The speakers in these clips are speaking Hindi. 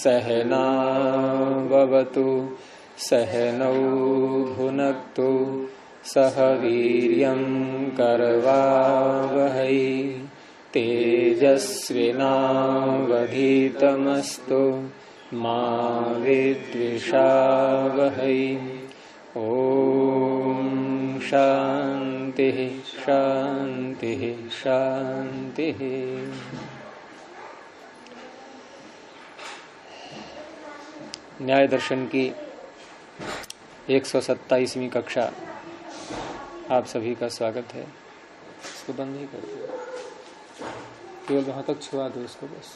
सहनावतु सहनौ भुनक्तु सह वीर्यं करवावहै तेजस्विनावधीतमस्तु मा विद्विषावहै। ओम शांति शांति शांति। न्याय दर्शन की 127वीं कक्षा आप सभी का स्वागत है। इसको बंद नहीं कर दो, केवल वहां तक छुआ दो उसको बस।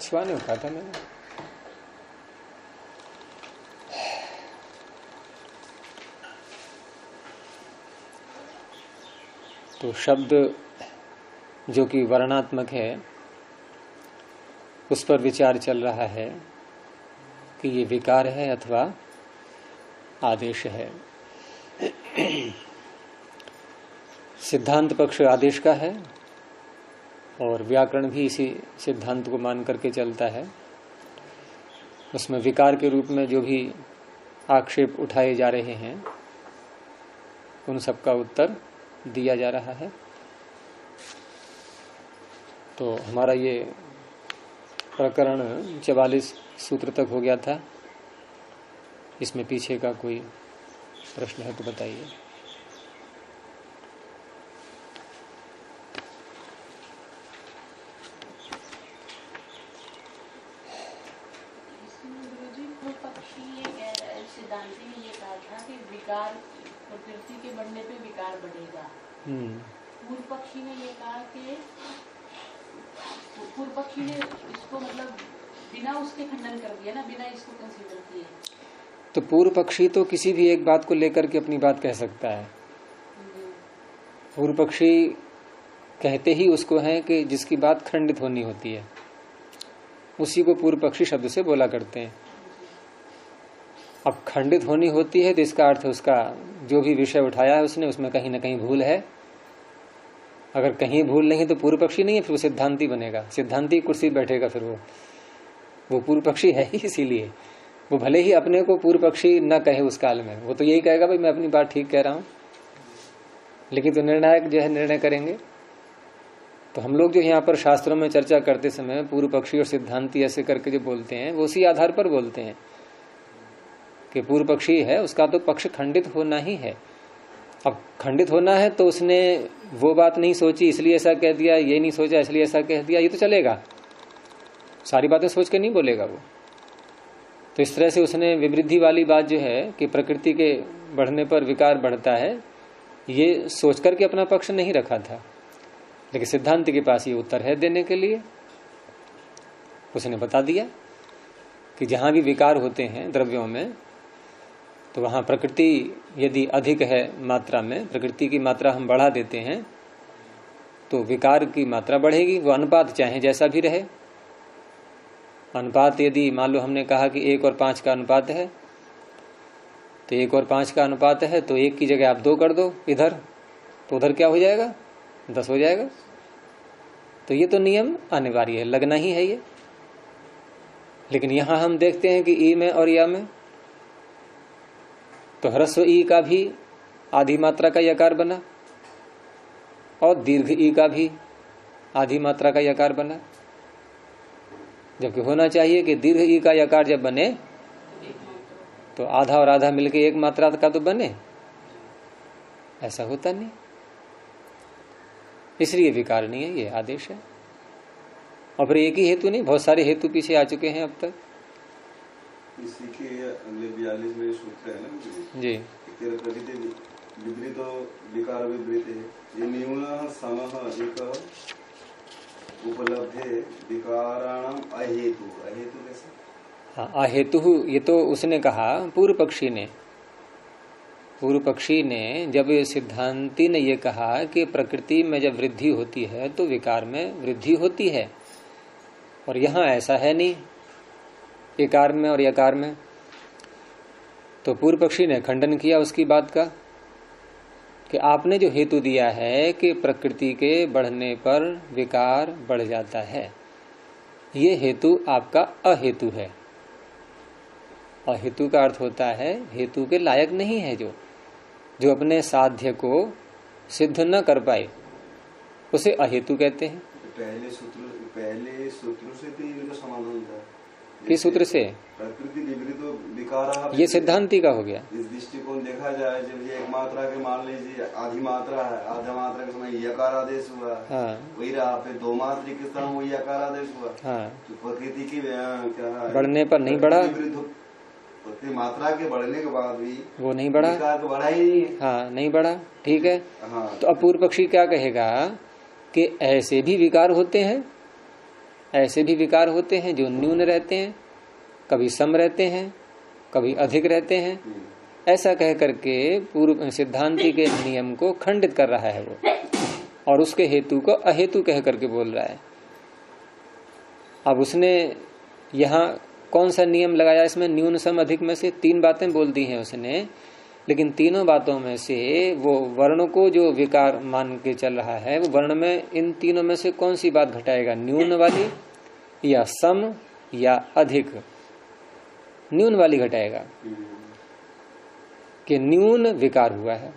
छुआ नहीं उठा था मैंने। तो शब्द जो कि वर्णात्मक है उस पर विचार चल रहा है कि ये विकार है अथवा आदेश है। सिद्धांत पक्ष आदेश का है और व्याकरण भी इसी सिद्धांत को मान करके चलता है। उसमें विकार के रूप में जो भी आक्षेप उठाए जा रहे हैं उन सब का उत्तर दिया जा रहा है। तो हमारा ये प्रकरण 44 सूत्र तक हो गया था। इसमें पीछे का कोई प्रश्न है तो बताइए। सिद्धांति ने ये कहा था कि विकार प्रकृति के बढ़ने पे विकार बढ़ेगा। पूर्व पक्षी ने ये कहा कि पूर्व पक्षी ने इसको मतलब बिना उसके खंडन कर दिया ना, बिना इसको कंसीडर किए। तो पूर्व पक्षी तो किसी भी एक बात को लेकर के अपनी बात कह सकता है। पूर्व पक्षी कहते ही उसको है कि जिसकी बात खंडित होनी होती है, उसी को पूर्व पक्षी शब्द से बोला करते हैं। अब खंडित होनी होती है तो इसका अर्थ उसका जो भी विषय उठाया है उसने उसमें कहीं ना कहीं भूल है। अगर कहीं भूल नहीं तो पूर्व पक्षी नहीं है, फिर वो सिद्धांति बनेगा। सिद्धांति कुर्सी बैठेगा, फिर वो पूर्व पक्षी है ही। इसीलिए वो भले ही अपने को पूर्व पक्षी न कहे उस काल में, वो तो यही कहेगा भाई मैं अपनी बात ठीक कह रहा हूं। लेकिन तो निर्णायक जो है निर्णय करेंगे। तो हम लोग जो यहाँ पर शास्त्रों में चर्चा करते समय पूर्व पक्षी और सिद्धांति ऐसे करके जो बोलते हैं वो उसी आधार पर बोलते हैं कि पूर्व पक्षी है उसका तो पक्ष खंडित होना ही है। अब खंडित होना है तो उसने वो बात नहीं सोची इसलिए ऐसा कह दिया, ये नहीं सोचा इसलिए ऐसा कह दिया, ये तो चलेगा। सारी बातें सोच के नहीं बोलेगा वो। तो इस तरह से उसने विवृद्धि वाली बात जो है कि प्रकृति के बढ़ने पर विकार बढ़ता है, ये सोच करके अपना पक्ष नहीं रखा था। लेकिन सिद्धांत के पास ये उत्तर है देने के लिए। उसने बता दिया कि जहां भी विकार होते हैं द्रव्यों में तो वहां प्रकृति यदि अधिक है मात्रा में, प्रकृति की मात्रा हम बढ़ा देते हैं तो विकार की मात्रा बढ़ेगी। वो अनुपात चाहे जैसा भी रहे। अनुपात यदि मान लो हमने कहा कि 1 और 5 का अनुपात है, तो 1 और 5 का अनुपात है तो 1 की जगह आप 2 कर दो इधर, तो उधर क्या हो जाएगा? 10 हो जाएगा। तो ये तो नियम अनिवार्य है, लगना ही है ये। लेकिन यहां हम देखते हैं कि ई में और या में तो ह्रस्व ई का भी आधी मात्रा का यकार बना और दीर्घ ई का भी आधी मात्रा का यकार बना। जबकि होना चाहिए कि दीर्घ ई का यकार जब बने तो आधा और आधा मिलके एक मात्रा का तो बने, ऐसा होता नहीं। इसलिए विकार नहीं है, ये आदेश है। और फिर एक ही हेतु नहीं, बहुत सारे हेतु पीछे आ चुके हैं अब तक। इसी के अगले 42वें सूत्र है ना जी, प्रकृति विपरीत विकार विपरीत है। ये न्यून समः अधिक उपलब्धे विकाराणाम अहेतु। अहेतु कैसे? हाँ, अहेतु ये तो उसने कहा पूर्व पक्षी ने। पूर्व पक्षी ने जब सिद्धांति ने ये कहा कि प्रकृति में जब वृद्धि होती है तो विकार में वृद्धि होती है, और यहाँ ऐसा है नहीं एकार में और यकार में, तो पूर्व पक्षी ने खंडन किया उसकी बात का कि आपने जो हेतु दिया है कि प्रकृति के बढ़ने पर विकार बढ़ जाता है, ये हेतु आपका अहेतु है। अहेतु का अर्थ होता है हेतु के लायक नहीं है, जो अपने साध्य को सिद्ध न कर पाए उसे अहेतु कहते हैं। पहले सूत्र से तो ये समाधान था। किस सूत्र से? प्रकृति विपरीत विकार, ये सिद्धांति का हो गया। इस दृष्टिकोण देखा जाए, जब ये एक मात्रा के मान लीजिए आधी मात्रा है, आधा मात्रा के समय यकार आदेश हुआ, हाँ। वही रहा, फिर दो मात्रा के समय वही यकार आदेश हुआ, हाँ। तो प्रकृति की क्या बढ़ने पर नहीं बढ़ा, प्रति मात्रा के बढ़ने के बाद भी वो नहीं बढ़ा, तो बढ़ा ही नहीं, हाँ नहीं बढ़ा, ठीक है। हाँ। तो अब पूर्व पक्षी क्या कहेगा कि ऐसे भी विकार होते हैं, ऐसे भी विकार होते हैं जो न्यून रहते हैं, कभी सम रहते हैं, कभी अधिक रहते हैं। ऐसा कह करके पूर्व सिद्धांति के नियम को खंडित कर रहा है वो, और उसके हेतु को अहेतु कह करके बोल रहा है। अब उसने यहाँ कौन सा नियम लगाया इसमें? न्यून सम अधिक में से 3 बातें बोल दी हैं उसने, लेकिन तीनों बातों में से वो वर्ण को जो विकार मान के चल रहा है, वो वर्ण में इन तीनों में से कौन सी बात घटाएगा? न्यून वाली या सम या अधिक? न्यून वाली घटाएगा कि न्यून विकार हुआ है।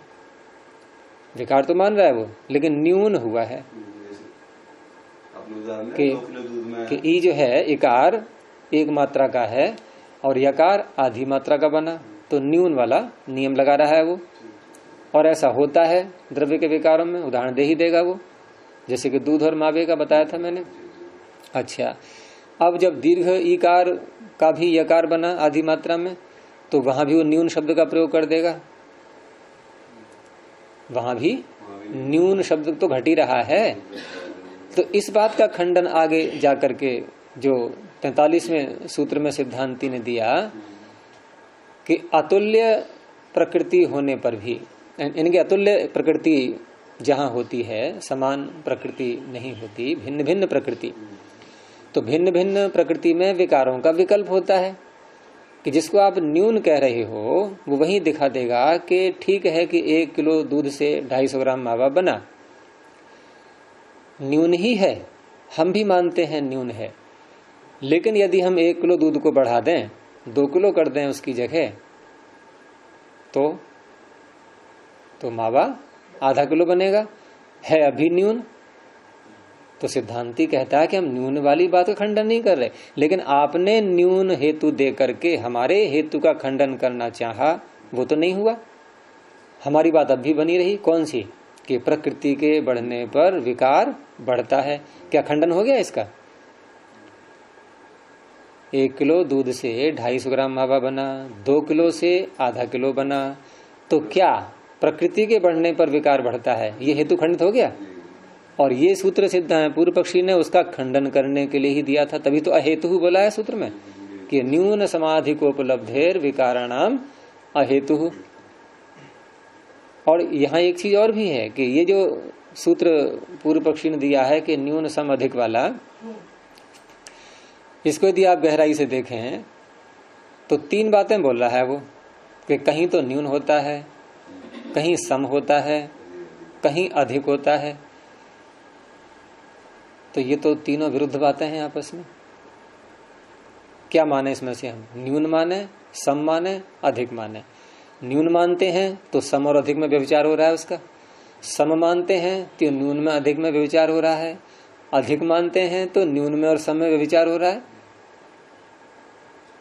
विकार तो मान रहा है वो, लेकिन न्यून हुआ है कि ई जो है इकार एक मात्रा का है और यकार आधी मात्रा का बना, तो न्यून वाला नियम लगा रहा है वो। और ऐसा होता है द्रव्य के विकारों में, उदाहरण दे ही देगा वो, जैसे कि दूध और मावे का बताया था मैंने। अच्छा, अब जब दीर्घ ईकार का भी यकार बना आधी मात्रा में, तो वहां भी वो न्यून शब्द का प्रयोग कर देगा, वहां भी न्यून शब्द तो घट ही रहा है। तो इस बात का खंडन आगे जाकर के जो 43वें सूत्र में सिद्धांति ने दिया कि अतुल्य प्रकृति होने पर भी, इनके अतुल्य प्रकृति जहां होती है, समान प्रकृति नहीं होती, भिन्न भिन्न प्रकृति, तो भिन्न भिन्न प्रकृति में विकारों का विकल्प होता है कि जिसको आप न्यून कह रहे हो वो वही दिखा देगा कि ठीक है कि 1 किलो दूध से 250 ग्राम मावा बना, न्यून ही है, हम भी मानते हैं न्यून है। लेकिन यदि हम 1 किलो दूध को बढ़ा दें, 2 किलो कर दें उसकी जगह, तो मावा आधा किलो बनेगा, है अभी न्यून। तो सिद्धांति कहता है कि हम न्यून वाली बात का खंडन नहीं कर रहे, लेकिन आपने न्यून हेतु दे करके हमारे हेतु का खंडन करना चाहा, वो तो नहीं हुआ। हमारी बात अब भी बनी रही, कौन सी? कि प्रकृति के बढ़ने पर विकार बढ़ता है। क्या खंडन हो गया इसका? 1 किलो दूध से 250 ग्राम मावा बना, 2 किलो से आधा किलो बना, तो क्या प्रकृति के बढ़ने पर विकार बढ़ता है? ये हेतु खंडित हो गया। और ये सूत्र सिद्ध है, पूर्व पक्षी ने उसका खंडन करने के लिए ही दिया था, तभी तो अहेतु बोला है सूत्र में कि न्यून समाधि को उपलब्धेर विकाराणाम अहेतु। और यहाँ एक चीज और भी है कि ये जो सूत्र पूर्व पक्षी ने दिया है कि न्यून सम अधिक वाला, इसको यदि आप गहराई से देखें तो 3 बातें बोल रहा है वो, कि कहीं तो न्यून होता है, कहीं सम होता है, कहीं अधिक होता है। तो ये तो तीनों विरुद्ध बातें हैं आपस में। क्या माने इसमें से हम? न्यून माने, सम माने, अधिक माने। न्यून मानते हैं तो सम और अधिक में व्यभिचार हो रहा है उसका, सम मानते हैं तो न्यून में अधिक में व्यभिचार हो रहा है, अधिक मानते हैं तो न्यून में और सम में व्यभिचार हो रहा है।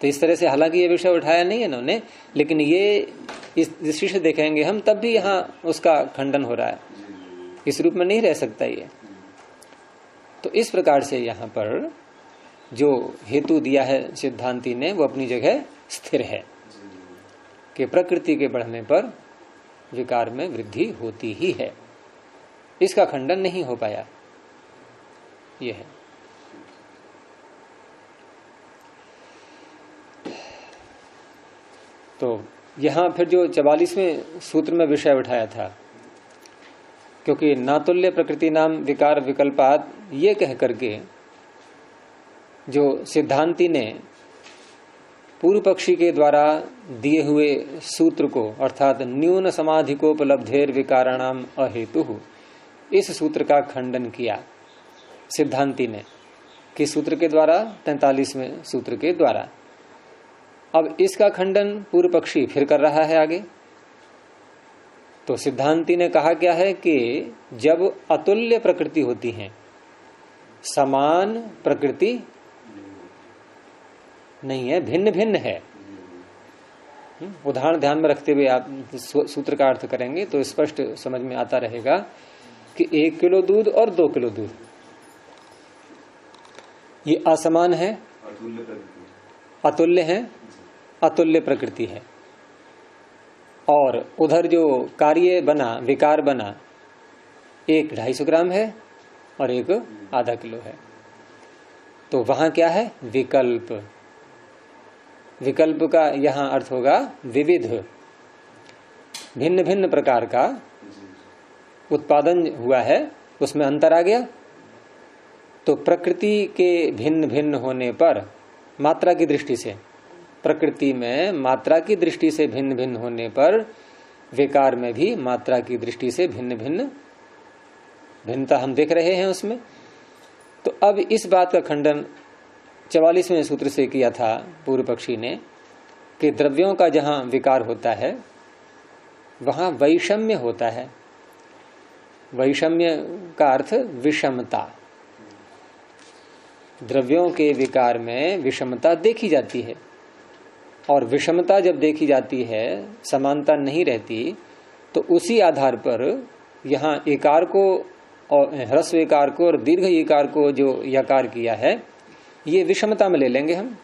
तो इस तरह से हालांकि ये विषय उठाया नहीं है इन्होंने, लेकिन ये इस दृष्टि से देखेंगे हम तब भी यहाँ उसका खंडन हो रहा है, इस रूप में नहीं रह सकता ये। तो इस प्रकार से यहाँ पर जो हेतु दिया है सिद्धांति ने वो अपनी जगह स्थिर है कि प्रकृति के बढ़ने पर विकार में वृद्धि होती ही है, इसका खंडन नहीं हो पाया। यह है। तो यहां फिर जो 44वें सूत्र में विषय उठाया था, क्योंकि नातुल्य प्रकृति नाम विकार विकल्पात, ये कह करके जो सिद्धांति ने पूर्व पक्षी के द्वारा दिए हुए सूत्र को अर्थात न्यून समाधि को उपलब्धेर विकाराणाम अहेतु, इस सूत्र का खंडन किया सिद्धांती ने, किस सूत्र के द्वारा? 43वें सूत्र के द्वारा। अब इसका खंडन पूर्व पक्षी फिर कर रहा है आगे। तो सिद्धांती ने कहा क्या है कि जब अतुल्य प्रकृति होती है, समान प्रकृति नहीं है, भिन्न भिन्न है। उदाहरण ध्यान में रखते हुए आप सूत्र का अर्थ करेंगे तो स्पष्ट समझ में आता रहेगा कि 1 किलो दूध और 2 किलो दूध ये असमान है, अतुल्य है, अतुल्य प्रकृति है। और उधर जो कार्य बना, विकार बना, एक 250 ग्राम है और एक आधा किलो है। तो वहां क्या है? विकल्प। विकल्प का यहां अर्थ होगा विविध, भिन्न भिन्न प्रकार का उत्पादन हुआ है, उसमें अंतर आ गया। तो प्रकृति के भिन्न भिन्न होने पर, मात्रा की दृष्टि से, प्रकृति में मात्रा की दृष्टि से भिन्न भिन्न होने पर विकार में भी मात्रा की दृष्टि से भिन्न भिन्न भिन्नता हम देख रहे हैं उसमें। तो अब इस बात का खंडन 44वें सूत्र से किया था पूर्व पक्षी ने कि द्रव्यों का जहां विकार होता है वहां वैषम्य होता है। वैषम्य का अर्थ विषमता। द्रव्यों के विकार में विषमता देखी जाती है, और विषमता जब देखी जाती है, समानता नहीं रहती, तो उसी आधार पर यहाँ एकार को और ह्रस्व एकार को और दीर्घ एकार को जो यकार किया है, ये विषमता में ले लेंगे हम।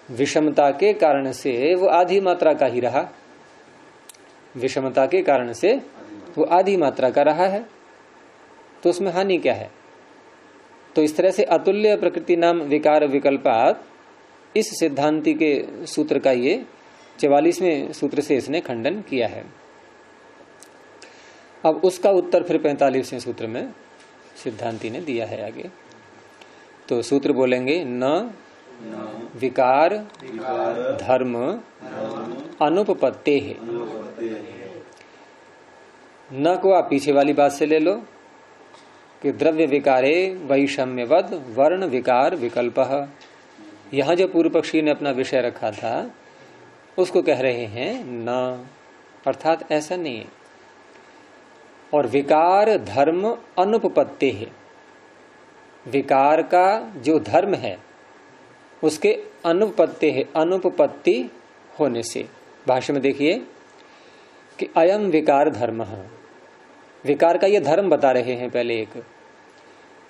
विषमता के कारण से वो आधी मात्रा का ही रहा, विषमता के कारण से वो आधी मात्रा का रहा है, तो उसमें हानि क्या है? तो इस तरह से अतुल्य प्रकृति नाम विकार विकल्पात, इस सिद्धांति के सूत्र का ये 44वें सूत्र से इसने खंडन किया है। अब उसका उत्तर फिर 45वें सूत्र में सिद्धांति ने दिया है आगे। तो सूत्र बोलेंगे, न विकार धर्म अनुपपत्ते है। न को आप पीछे वाली बात से ले लो कि द्रव्य विकारे वैषम्यवद वर्ण विकार विकल्पः। यहां जो पूर्व पक्षी ने अपना विषय रखा था उसको कह रहे हैं न, अर्थात ऐसा नहीं है। और विकार धर्म अनुपपत्ति है, विकार का जो धर्म है उसके अनुपपत्ति है, अनुपपत्ति होने से। भाष्य में देखिए कि अयम विकार धर्म, विकार का ये धर्म बता रहे हैं पहले एक,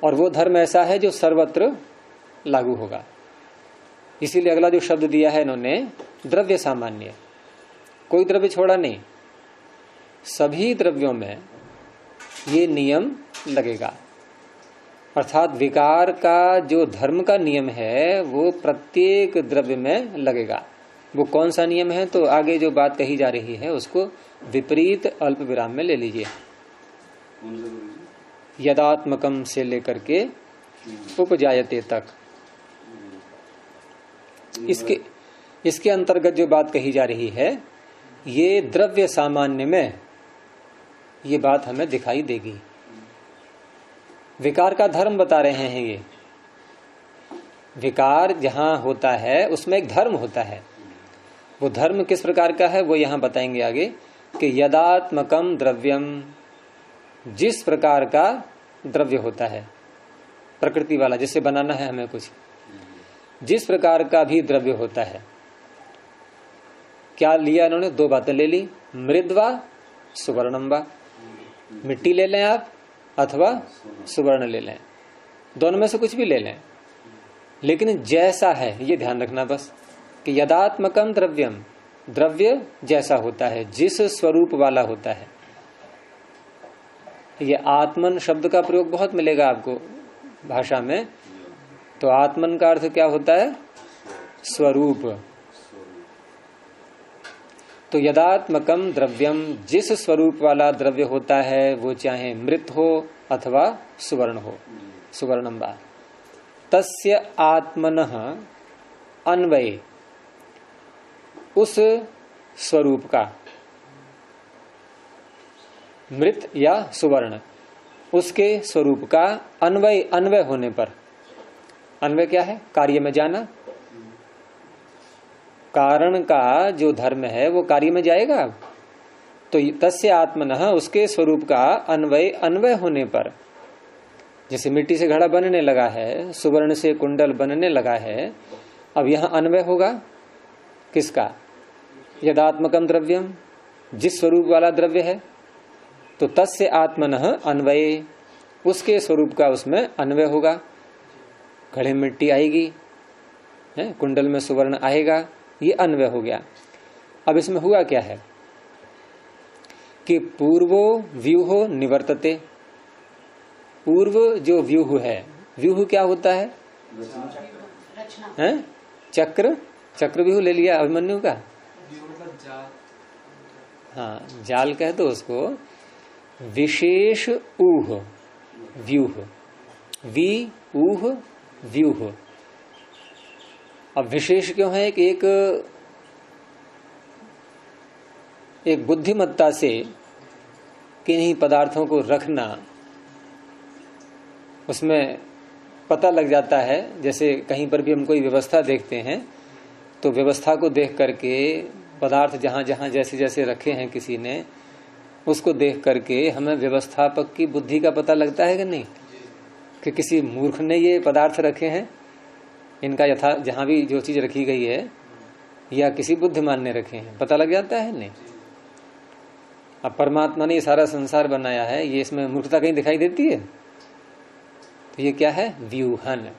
और वो धर्म ऐसा है जो सर्वत्र लागू होगा। इसीलिए अगला जो शब्द दिया है इन्होंने, द्रव्य सामान्य, कोई द्रव्य छोड़ा नहीं, सभी द्रव्यों में ये नियम लगेगा। अर्थात विकार का जो धर्म का नियम है वो प्रत्येक द्रव्य में लगेगा। वो कौन सा नियम है? तो आगे जो बात कही जा रही है उसको विपरीत अल्प विराम में ले लीजिए। यदात्मकम से लेकर के उपजायते तक, इसके अंतर्गत जो बात कही जा रही है ये द्रव्य सामान्य में ये बात हमें दिखाई देगी। विकार का धर्म बता रहे हैं ये। विकार जहां होता है उसमें एक धर्म होता है। वो धर्म किस प्रकार का है वो यहां बताएंगे आगे कि यदात्मकम द्रव्यम, जिस प्रकार का द्रव्य होता है प्रकृति वाला, जिससे बनाना है हमें कुछ, जिस प्रकार का भी द्रव्य होता है। क्या लिया इन्होंने? दो बातें ले ली, मृद्वा सुवर्णम्बा, मिट्टी ले लें आप अथवा सुवर्ण ले लें, दोनों में से कुछ भी ले लें, लेकिन जैसा है ये ध्यान रखना बस कि यदात्मकम द्रव्यम, द्रव्य जैसा होता है, जिस स्वरूप वाला होता है। ये आत्मन शब्द का प्रयोग बहुत मिलेगा आपको भाषा में। तो आत्मन का अर्थ क्या होता है? स्वरूप। तो यदात्मकम द्रव्यम, जिस स्वरूप वाला द्रव्य होता है वो चाहे मृत हो अथवा सुवर्ण हो, सुवर्णम्बा, तस्य आत्मनः अन्वये, उस स्वरूप का, मृत या सुवर्ण, उसके स्वरूप का अन्वय होने पर, अन्वय क्या है? कार्य में जाना। कारण का जो धर्म है वो कार्य में जाएगा। तो तस्य आत्मनः, उसके स्वरूप का अन्वय होने पर, जैसे मिट्टी से घड़ा बनने लगा है, सुवर्ण से कुंडल बनने लगा है, अब यहां अन्वय होगा किसका? यदात्मकम द्रव्यम, जिस स्वरूप वाला द्रव्य है। तो तस्य आत्मनः अन्वय, उसके स्वरूप का उसमें अन्वय होगा। घड़े में मिट्टी आएगी, कुंडल में सुवर्ण आएगा, ये अन्वय हो गया। अब इसमें हुआ क्या है कि पूर्वो व्यूहो निवर्तते। पूर्व जो व्यूह है, व्यूह क्या होता है? चक्र व्यूह ले लिया अभिमन्यु का। हाँ, जाल कह दो उसको। विशेष ऊह, व्यूह, ऊह व्यूह। अब विशेष क्यों है कि एक बुद्धिमत्ता से किन्हीं पदार्थों को रखना, उसमें पता लग जाता है। जैसे कहीं पर भी हम कोई व्यवस्था देखते हैं तो व्यवस्था को देख करके पदार्थ जहां जहां जैसे जैसे रखे हैं किसी ने, उसको देख करके हमें व्यवस्थापक की बुद्धि का पता लगता है कि नहीं, कि किसी मूर्ख ने ये पदार्थ रखे हैं, इनका यथा जहां भी जो चीज रखी गई है, या किसी बुद्धिमान ने रखे हैं, पता लग जाता है नहीं। अब परमात्मा ने ये सारा संसार बनाया है, ये इसमें मूर्खता कहीं दिखाई देती है? तो ये क्या है? व्यूहन,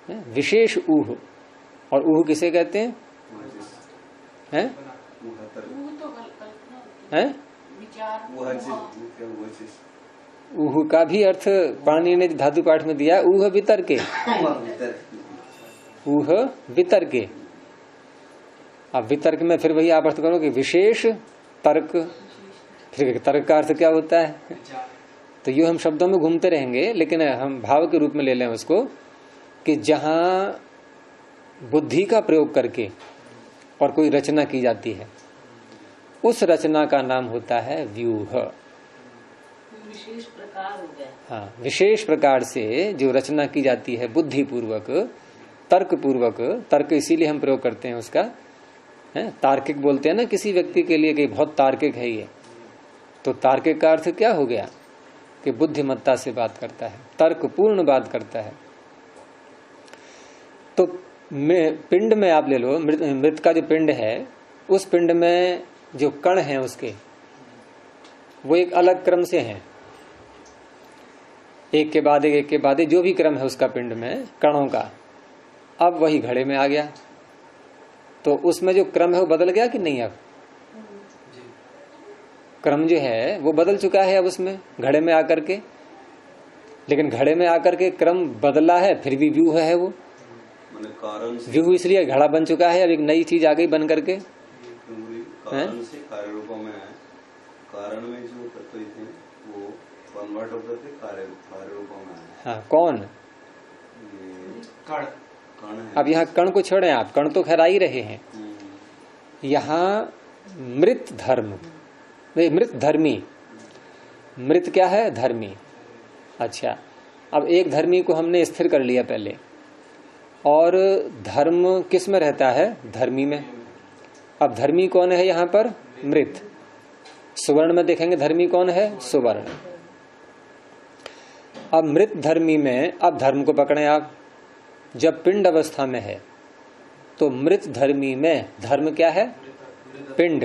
विशेष ऊह। और ऊह किसे कहते हैं? ऊह का भी अर्थ पाणिनि ने धातु पाठ में दिया, ऊह वितर्के, ऊह वितर्के। अब वितर्क में फिर वही आप अर्थ करोगे विशेष तर्क। फिर तर्क का अर्थ क्या होता है? तो यूं हम शब्दों में घूमते रहेंगे, लेकिन हम भाव के रूप में ले लें उसको, कि जहां बुद्धि का प्रयोग करके और कोई रचना की जाती है, उस रचना का नाम होता है व्यूह। विशेष प्रकार हो गया। हाँ, विशेष प्रकार से जो रचना की जाती है बुद्धि पूर्वक, तर्क पूर्वक। तर्क इसीलिए हम प्रयोग करते हैं उसका, है तार्किक बोलते हैं ना किसी व्यक्ति के लिए कि बहुत तार्किक है ये। तो तार्किक का अर्थ क्या हो गया कि बुद्धिमत्ता से बात करता है, तर्क पूर्ण बात करता है। तो पिंड में आप ले लो, मृत का जो पिंड है, उस पिंड में जो कण हैं उसके, वो एक अलग क्रम से हैं, एक के बाद एक जो भी क्रम है उसका पिंड में कणों का। अब वही घड़े में आ गया, तो उसमें जो क्रम है वो बदल गया कि नहीं? अब क्रम जो है वो बदल चुका है अब उसमें घड़े में आकर के। लेकिन घड़े में आकर के क्रम बदला है, फिर भी व्यूह है वो। व्यूह इसलिए घड़ा बन चुका है, अब एक नई चीज आ गई बन करके। कारण से कार्य रूपों में है, कारण में जो तत्व थे वो कन्वर्ट होकर के कार्य रूपों में है। हाँ, कौन? कण है। अब यहाँ कण को छोड़े आप, कण तो खैर आ ही रहे हैं। यहाँ मृत धर्म, मृत धर्मी। मृत क्या है? धर्मी। अच्छा, अब एक धर्मी को हमने स्थिर कर लिया पहले, और धर्म किस में रहता है? धर्मी में। अब धर्मी कौन है यहाँ पर? मृत। सुवर्ण में देखेंगे धर्मी कौन है? सुवर्ण। अब मृत धर्मी में, अब धर्म को पकड़े आप, जब पिंड अवस्था में है तो मृत धर्मी में धर्म क्या है? पिंड।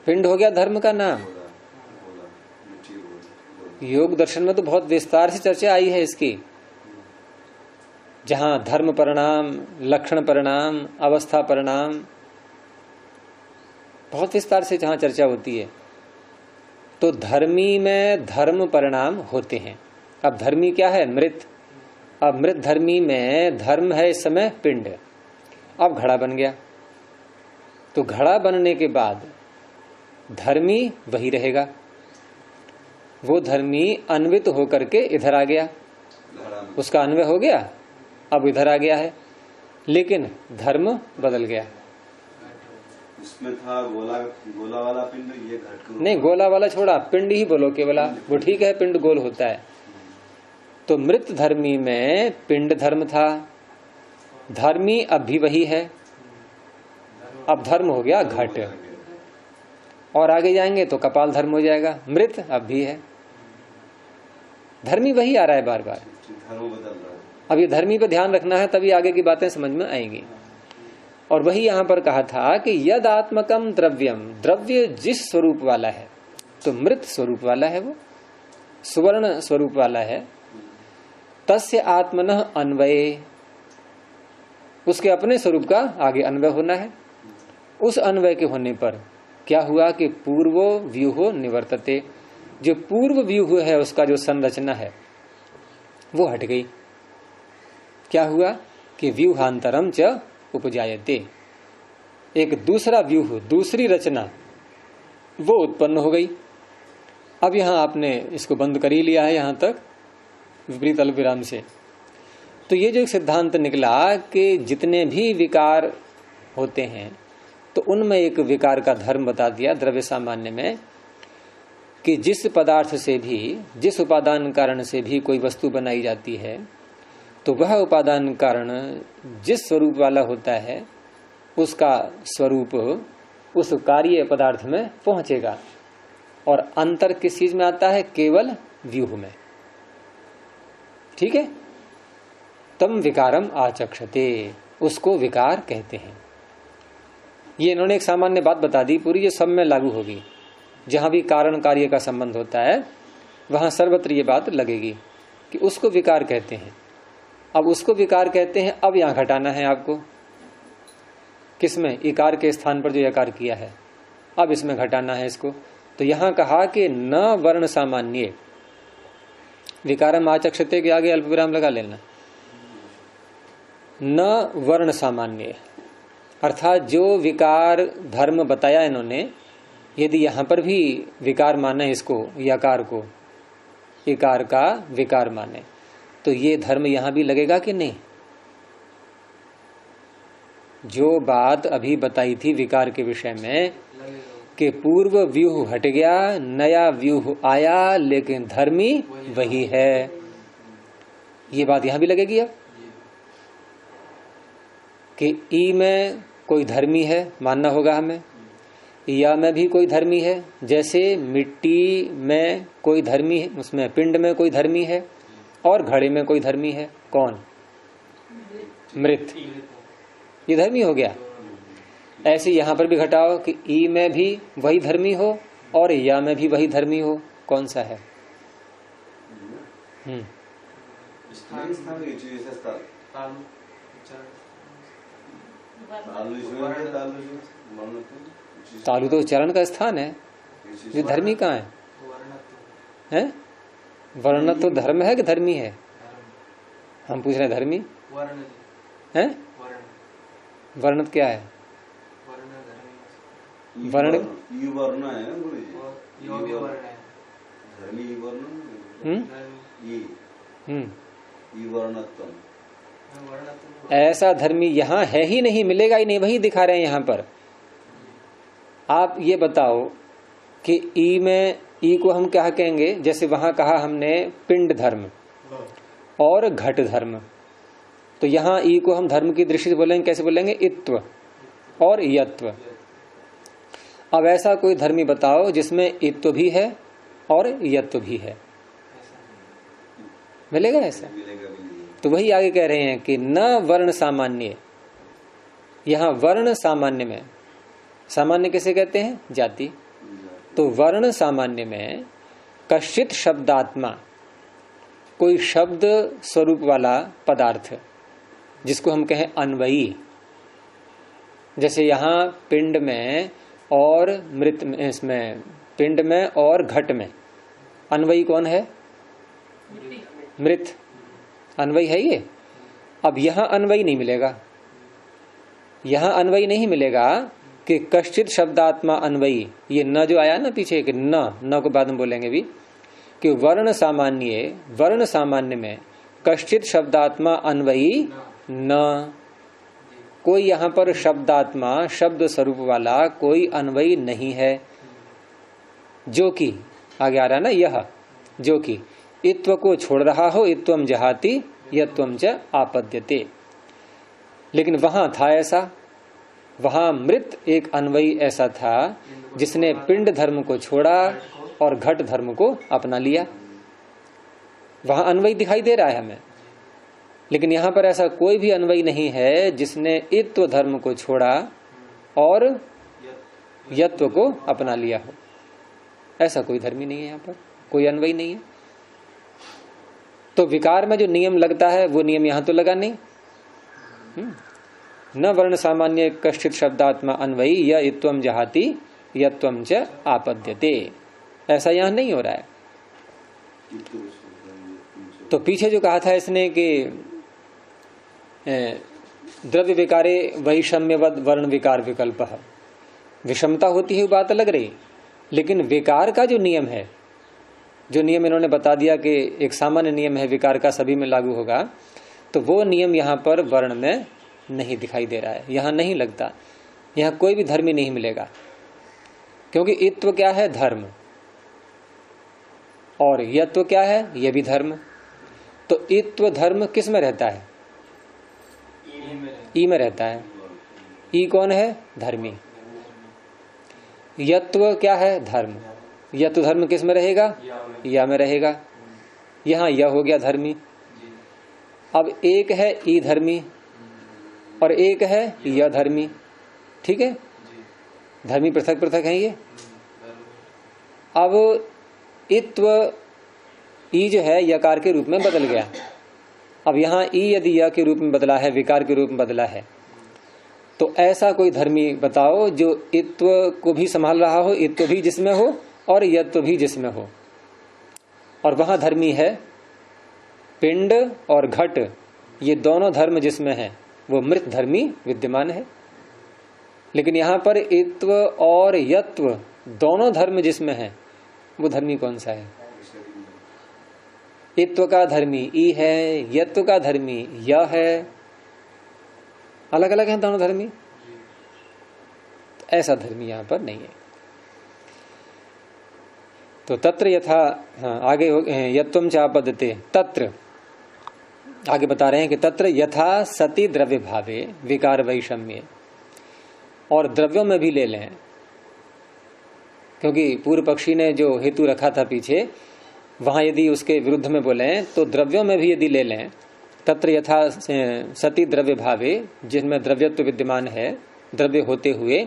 पिंड हो गया धर्म का नाम। योग दर्शन में तो बहुत विस्तार से चर्चा आई है इसकी, जहां धर्म परिणाम, लक्षण परिणाम, अवस्था परिणाम, बहुत विस्तार से जहां चर्चा होती है। तो धर्मी में धर्म परिणाम होते हैं। अब धर्मी क्या है? मृत। अब मृत धर्मी में धर्म है इस समय पिंड। अब घड़ा बन गया, तो घड़ा बनने के बाद धर्मी वही रहेगा। वो धर्मी अन्वित होकर के इधर आ गया, उसका अन्वय हो गया, अब इधर आ गया है। लेकिन धर्म बदल गया। इसमें था गोला वाला पिंड, ये घट नहीं, गोला वाला छोड़ा, पिंड ही बोलो केवल। वो ठीक है, पिंड गोल होता है। तो मृत धर्मी में पिंड धर्म था, धर्मी अब भी वही है, अब धर्म हो गया घट, और आगे जाएंगे तो कपाल धर्म हो जाएगा। मृत अब भी है, धर्मी वही आ रहा है बार बार, धर्म बदल रहा है। अब ये धर्मी पे ध्यान रखना है, तभी आगे की बातें समझ में आएंगी। और वही यहां पर कहा था कि यद आत्मकम द्रव्यम, द्रव्य जिस स्वरूप वाला है, तो मृत स्वरूप वाला है, वो सुवर्ण स्वरूप वाला है। तस्य आत्मनः अन्वये, उसके अपने स्वरूप का आगे अन्वय होना है। उस अन्वय के होने पर क्या हुआ कि पूर्वो व्यूहो निवर्तते, जो पूर्व व्यूह है उसका जो संरचना है वो हट गई। क्या हुआ कि व्यूहांतरम च उपजायते, एक दूसरा व्यूह, दूसरी रचना वो उत्पन्न हो गई। अब यहां आपने इसको बंद कर ही लिया है यहां तक विपरीत अल्पविराम से। तो ये जो एक सिद्धांत निकला कि जितने भी विकार होते हैं तो उनमें एक विकार का धर्म बता दिया द्रव्य सामान्य में, कि जिस पदार्थ से भी, जिस उपादान कारण से भी कोई वस्तु बनाई जाती है, तो वह उपादान कारण जिस स्वरूप वाला होता है उसका स्वरूप उस कार्य पदार्थ में पहुंचेगा। और अंतर किस चीज में आता है? केवल व्यूह में। ठीक है, तम विकारम आचक्षते, उसको विकार कहते हैं। ये इन्होंने एक सामान्य बात बता दी, पूरी जो सब में लागू होगी। जहां भी कारण कार्य का संबंध होता है वहां सर्वत्र ये बात लगेगी कि उसको विकार कहते हैं। अब उसको विकार कहते हैं, अब यहां घटाना है आपको, किसमें? इकार के स्थान पर जो यकार किया है, अब इसमें घटाना है इसको। तो यहां कहा कि न वर्ण सामान्य, विकारम आचक्षते के आगे अल्पविराम लगा लेना, न वर्ण सामान्य, अर्थात जो विकार धर्म बताया इन्होंने, यदि यहां पर भी विकार माने इसको, यकार को इकार का विकार माने, तो ये धर्म यहां भी लगेगा कि नहीं? जो बात अभी बताई थी विकार के विषय में कि पूर्व व्यूह हट गया, नया व्यूह आया, लेकिन धर्मी वही है, ये बात यहां भी लगेगी। अब कि ई में कोई धर्मी है मानना होगा हमें, या में भी कोई धर्मी है, जैसे मिट्टी में कोई धर्मी है, उसमें पिंड में कोई धर्मी है, और घड़े में कोई धर्मी है। कौन? मृत, ये धर्मी हो गया। ऐसे यहां पर भी घटाओ कि ई में भी वही धर्मी हो और या में भी वही धर्मी हो। कौन सा है? तालु तो चरण का स्थान है, ये धर्मी कहाँ है? हैं? वर्ण तो धर्म है कि धर्मी है? हम पूछ रहे हैं धर्मी है? वर्ण क्या है? वर्ण वर्ण है, धर्मी वर्ण, ऐसा धर्मी यहाँ है ही नहीं, मिलेगा ही नहीं, वही दिखा रहे हैं यहाँ पर। आप ये बताओ कि ई में, ई को हम क्या कहेंगे? जैसे वहां कहा हमने पिंड धर्म और घट धर्म, तो यहाँ ई को हम धर्म की दृष्टि से बोलेंगे, कैसे बोलेंगे? इत्व और यत्व। अब ऐसा कोई धर्मी बताओ जिसमें इत्व भी है और यत्व भी है, मिलेगा ऐसा? तो वही आगे कह रहे हैं कि न वर्ण सामान्य, यहां वर्ण सामान्य में, सामान्य किसे कहते हैं? जाति। तो वर्ण सामान्य में कश्चित शब्दात्मा, कोई शब्द स्वरूप वाला पदार्थ जिसको हम कहें अन्वयी, जैसे यहां पिंड में और मृत में, इसमें पिंड में और घट में अन्वयी कौन है? मृत अन्वयी है ये। अब यहां अन्वयी नहीं मिलेगा, यहां अन्वयी नहीं मिलेगा कि कश्चित शब्दात्मा अन्वयी, ये न जो आया ना पीछे, कि न को बाद में बोलेंगे भी, कि वर्ण सामान्य, वर्ण सामान्य में कश्चित शब्दात्मा अन्वयी न, कोई यहाँ पर शब्दात्मा शब्द स्वरूप वाला कोई अन्वयी नहीं है, जो कि आगे आ रहा है ना, यह जो कि इत्व को छोड़ रहा हो, इत्वम जहाति यत्वम च आपद्यते। लेकिन वहां था ऐसा, वहां मृत एक अन्वयी ऐसा था जिसने पिंड धर्म को छोड़ा और घट धर्म को अपना लिया। वहां अन्वयी दिखाई दे रहा है हमें, लेकिन यहां पर ऐसा कोई भी अन्वयी नहीं है जिसने इत्व धर्म को छोड़ा और यत्व को अपना लिया हो। ऐसा कोई धर्मी नहीं है, यहाँ पर कोई अन्वयी नहीं है। तो विकार में जो नियम लगता है वो नियम यहां तो लगा नहीं। न वर्ण सामान्य कश्चित शब्दात्मा अन्वयी या इत्वम जहाति यत्वम च आपद्यते, ऐसा यहां नहीं हो रहा है। तो पीछे जो कहा था इसने कि द्रव्य विकारे वैषम्यवद वर्ण विकार विकल्प, विषमता होती है, बात अलग रही, लेकिन विकार का जो नियम है, जो नियम इन्होंने बता दिया कि एक सामान्य नियम है विकार का, सभी में लागू होगा, तो वो नियम यहाँ पर वर्ण में नहीं दिखाई दे रहा है, यहाँ नहीं लगता। यहाँ कोई भी धर्मी नहीं मिलेगा, क्योंकि इत्व क्या है? धर्म, और यत्व क्या है? ये भी धर्म। तो इत्व धर्म किस में रहता है? ई में रहता है। ई कौन है? धर्मी। यत्व क्या है? धर्म। यत्व धर्म किस में रहेगा? या में रहेगा। यहां यह हो गया धर्मी। अब एक है ई धर्मी और एक है यह धर्मी, ठीक है, धर्मी पृथक पृथक है ये। अब इत्व ई जो है यकार के रूप में बदल गया। अब यहां ई यदि य के रूप में बदला है, विकार के रूप में बदला है, तो ऐसा कोई धर्मी बताओ जो इत्व को भी संभाल रहा हो, इत्व भी जिसमें हो और यत्व भी जिसमें हो। और वहां धर्मी है पिंड और घट, ये दोनों धर्म जिसमें है वो मृत धर्मी विद्यमान है। लेकिन यहां पर इत्व और यत्व दोनों धर्म जिसमें है वो धर्मी कौन सा है? इत्व का धर्मी ई है, यत्व का धर्मी य है, अलग अलग हैं दोनों धर्मी। ऐसा धर्मी यहां पर नहीं है। तो तत्र यथा, आगे यत्वम चापद्यते, तत्र आगे बता रहे हैं कि तत्र यथा सती द्रव्य भावे विकार वैषम्य, और द्रव्यों में भी ले लें, क्योंकि पूर्व पक्षी ने जो हेतु रखा था पीछे, वहां यदि उसके विरुद्ध में बोले तो द्रव्यों में भी यदि ले लें, तत्र यथा सती द्रव्य भावे, जिनमें द्रव्यत्व विद्यमान है, द्रव्य होते हुए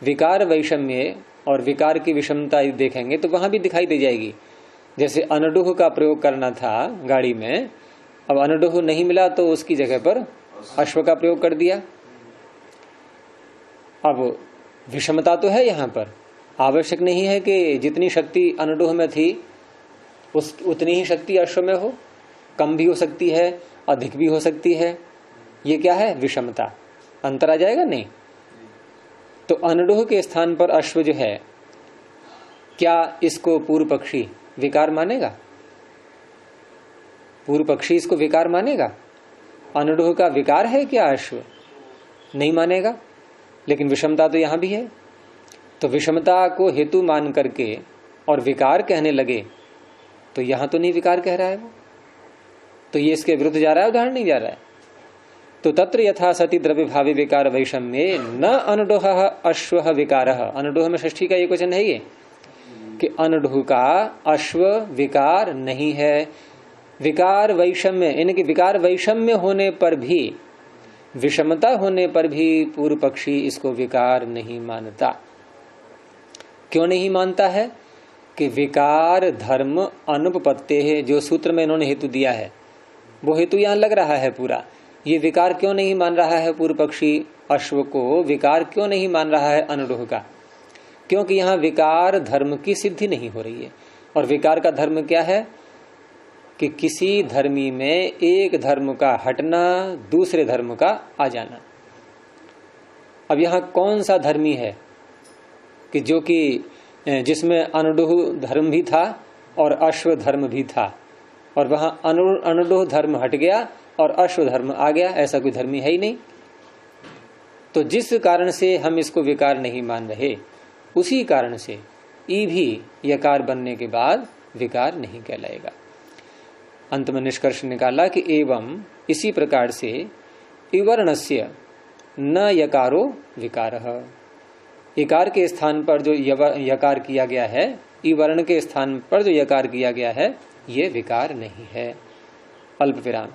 विकार वैषम्य और विकार की विषमता देखेंगे तो वहां भी दिखाई दे जाएगी। जैसे अनडुह का प्रयोग करना था गाड़ी में, अब अनडुह नहीं मिला तो उसकी जगह पर अश्व का प्रयोग कर दिया। अब विषमता तो है यहाँ पर, आवश्यक नहीं है कि जितनी शक्ति अनडुह में थी उतनी ही शक्ति अश्व में हो, कम भी हो सकती है, अधिक भी हो सकती है। ये क्या है? विषमता। अंतर आ जाएगा नहीं। तो अनडुह के स्थान पर अश्व जो है, क्या इसको पूर्व पक्षी विकार मानेगा? पूर्व पक्षी इसको विकार मानेगा? अनडुह का विकार है क्या अश्व? नहीं मानेगा। लेकिन विषमता तो यहां भी है, तो विषमता को हेतु मान करके और विकार कहने लगे तो यहां तो नहीं विकार कह रहा है वो, तो ये इसके विरुद्ध जा रहा है, उदाहरण नहीं जा रहा है। तो तत्र यथा सती द्रव्य भावे विकार वैषम्ये न अनडुह अश्व विकार। अनडुह में षष्ठी का एक वचन है ये कि अनडुह का अश्व विकार नहीं है। विकार वैषम्य, यानी कि विकार वैषम्य होने पर भी, विषमता होने पर भी पूर्व पक्षी इसको विकार नहीं मानता। क्यों नहीं मानता है? कि विकार धर्म अनुपपत्ते है, जो सूत्र में इन्होंने हेतु दिया है वो हेतु यहां लग रहा है पूरा। ये विकार क्यों नहीं मान रहा है पूर्व पक्षी अश्व को, विकार क्यों नहीं मान रहा है अनडुह का? क्योंकि यहाँ विकार धर्म की सिद्धि नहीं हो रही है। और विकार का धर्म क्या है? कि किसी धर्मी में एक धर्म का हटना, दूसरे धर्म का आ जाना। अब यहाँ कौन सा धर्मी है कि जो कि जिसमें अनडुह धर्म भी था और अश्व धर्म भी था, और वहां अनडुह धर्म हट गया और अश्व धर्म आ गया? ऐसा कोई धर्मी है ही नहीं। तो जिस कारण से हम इसको विकार नहीं मान रहे, उसी कारण से ई भी यकार बनने के बाद विकार नहीं कहलाएगा। अंत में निष्कर्ष निकाला कि एवं इसी प्रकार से इवर्णस्य न यकारो विकारः, इकार के स्थान पर जो यकार किया गया है, इवर्ण के स्थान पर जो यकार किया गया है, ये विकार नहीं है। अल्प विराम।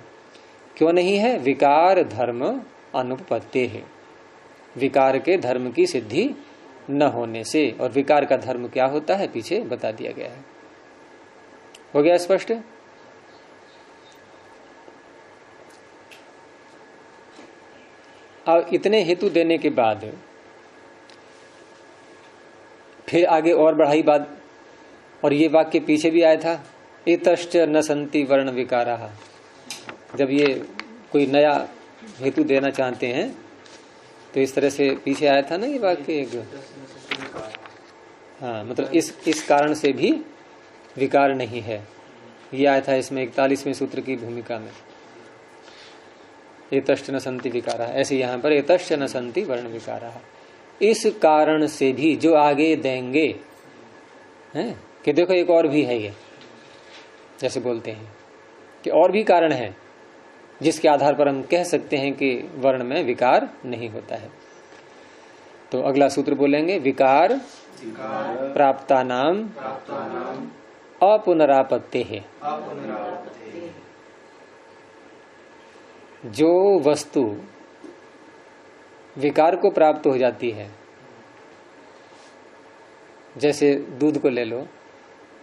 क्यों नहीं है? विकार धर्म अनुपपत्ति है, विकार के धर्म की सिद्धि न होने से। और विकार का धर्म क्या होता है पीछे बता दिया गया है। हो गया स्पष्ट? अब इतने हेतु देने के बाद फिर आगे और बढ़ाई बात, और ये वाक्य पीछे भी आया था, इतश्च न संति वर्ण विकाराः। जब ये कोई नया हेतु देना चाहते हैं तो इस तरह से पीछे आया था ना ये वाक्य एक। हाँ, मतलब इस कारण से भी विकार नहीं है, ये आया था इसमें 41वें सूत्र की भूमिका में। एतश्च न संति विकाराः, ऐसे यहाँ पर एतश्च न संति वर्ण विकाराः। इस कारण से भी, जो आगे देंगे हैं कि देखो एक और भी है, ये जैसे बोलते हैं कि और भी कारण है जिसके आधार पर हम कह सकते हैं कि वर्ण में विकार नहीं होता है। तो अगला सूत्र बोलेंगे, विकार प्राप्तानाम अपुनरापत्तेः। जो वस्तु विकार को प्राप्त हो जाती है, जैसे दूध को ले लो,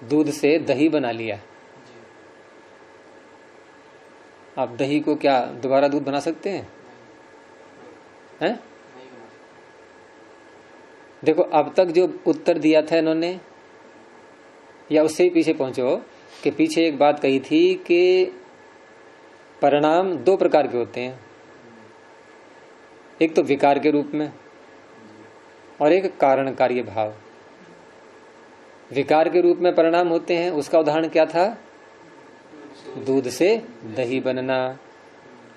दूध से दही बना लिया, आप दही को क्या दोबारा दूध बना सकते हैं? हैं? देखो अब तक जो उत्तर दिया था इन्होंने, या उससे ही पीछे पहुंचो कि पीछे एक बात कही थी कि परिणाम दो प्रकार के होते हैं, एक तो विकार के रूप में और एक कारण कार्य भाव। विकार के रूप में परिणाम होते हैं, उसका उदाहरण क्या था? दूध से दही बनना,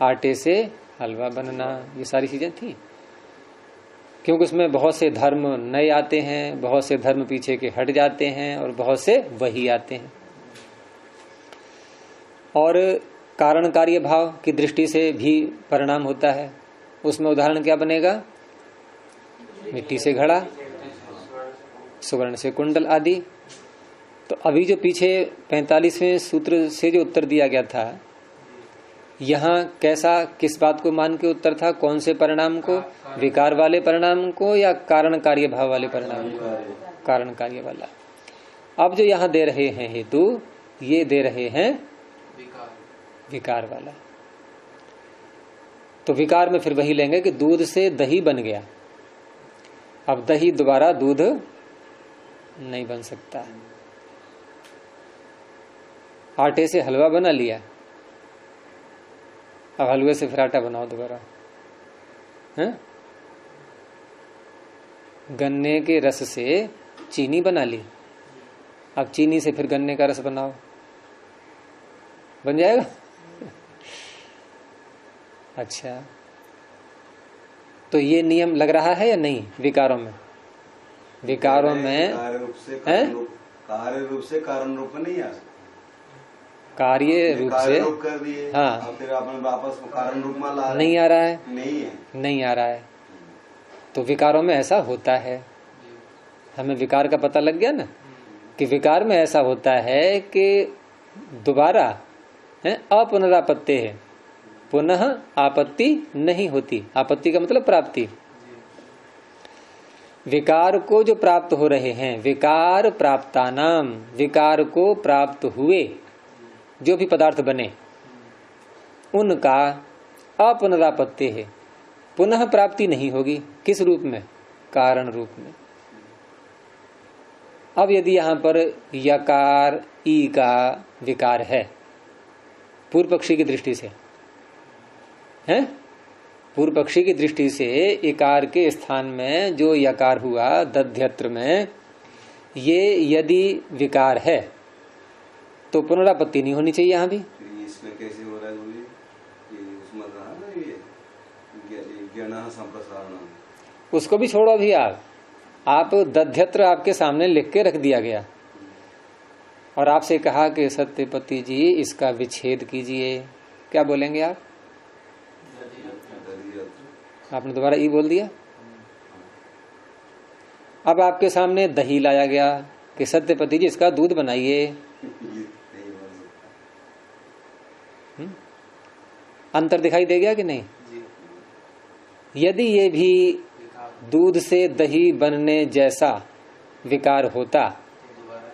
आटे से हलवा बनना, ये सारी चीजें थी। क्योंकि उसमें बहुत से धर्म नए आते हैं, बहुत से धर्म पीछे के हट जाते हैं और बहुत से वही आते हैं। और कारण कार्य भाव की दृष्टि से भी परिणाम होता है। उसमें उदाहरण क्या बनेगा? मिट्टी से घड़ा, सुवर्ण से कुंडल आदि। तो अभी जो पीछे 45वें सूत्र से जो उत्तर दिया गया था, यहाँ कैसा, किस बात को मान के उत्तर था? कौन से परिणाम को? विकार वाले परिणाम को या कारण कार्य भाव वाले परिणाम को? कारण कार्य वाला। अब जो यहाँ दे रहे हैं हेतु, ये दे रहे हैं विकार वाला। तो विकार में फिर वही लेंगे कि दूध से दही बन गया। अब दही दोबारा दूध नहीं बन सकता। आटे से हलवा बना लिया, अब हलवे से फिर आटा बनाओ दोबारा, हैं? गन्ने के रस से चीनी बना ली, अब चीनी से फिर गन्ने का रस बनाओ, बन जाएगा? अच्छा, तो ये नियम लग रहा है या नहीं विकारों में? विकारों में कार्य रूप से कारण रूप में नहीं आ सकता। कार्य रूप से कर दिए, हाँ, फिर आपने वापस कारण रूप में ला, नहीं आ रहा है, नहीं आ रहा है। तो विकारों में ऐसा होता है। हमें विकार का पता लग गया ना कि विकार में ऐसा होता है कि दोबारा अपुनरापत्ति है, पुनः आपत्ति नहीं होती। आपत्ति का मतलब प्राप्ति। विकार को जो प्राप्त हो रहे हैं, विकार प्राप्तानाम, विकार को प्राप्त हुए जो भी पदार्थ बने, उनका अपुनरापत्ति है, पुनः प्राप्ति नहीं होगी। किस रूप में? कारण रूप में। अब यदि यहां पर यकार ई का विकार है पूर्व पक्षी की दृष्टि से, हैं? पूर्व पक्षी की दृष्टि से इकार के स्थान में जो यकार हुआ दध्यत्र में, ये यदि विकार है तो पुनरापत्ति नहीं होनी चाहिए। यहाँ भी इसमें कैसे हो रहा है? ये उसमें रहा ना, ये ज्ञान संप्रसारण उसको भी छोड़ो अभी आप दध्यत्र आपके सामने लिख के रख दिया गया और आपसे कहा कि सत्यपति जी इसका विच्छेद कीजिए, क्या बोलेंगे आप? आपने दोबारा ई बोल दिया। अब आपके सामने दही लाया गया कि सत्यपति जी इसका दूध बनाइए, अंतर दिखाई दे गया कि नहीं? यदि ये भी दूध से दही बनने जैसा विकार होता,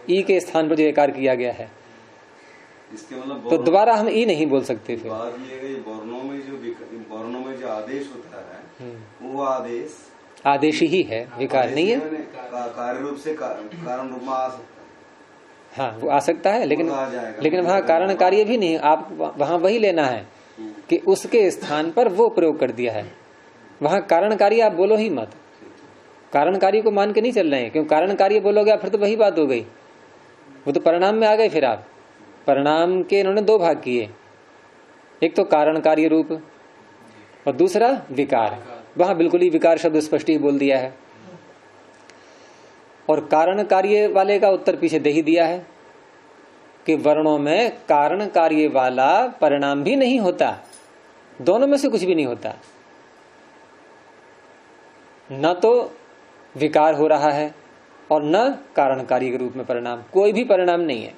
ई के स्थान पर जो विकार किया गया है, इसके मतलब तो दोबारा हम ई नहीं बोल सकते थे। वर्णों में जो आदेश होता है वो आदेश ही है, विकार नहीं है। कार्य रूप से कारण रूप में आ सकता है। हाँ, वो आ सकता है, लेकिन वहाँ कारण कार्य भी नहीं। आप वहाँ वही लेना है कि उसके स्थान पर वो प्रयोग कर दिया है। वहाँ कारण कार्य आप बोलो ही मत, कारण कार्य को मान के नहीं चल रहे हैं, क्योंकि कारण कार्य बोलोगे फिर तो वही बात हो गई, वो तो परिणाम में आ गए। फिर आप परिणाम के इन्होंने दो भाग किए, एक तो कारण कार्य रूप और दूसरा विकार। वहां बिल्कुल ही विकार शब्द स्पष्ट ही बोल दिया है। और कारण कार्य वाले का उत्तर पीछे दे ही दिया है कि वर्णों में कारण कार्य वाला परिणाम भी नहीं होता, दोनों में से कुछ भी नहीं होता। न तो विकार हो रहा है और न कारण कार्य के रूप में परिणाम, कोई भी परिणाम नहीं है।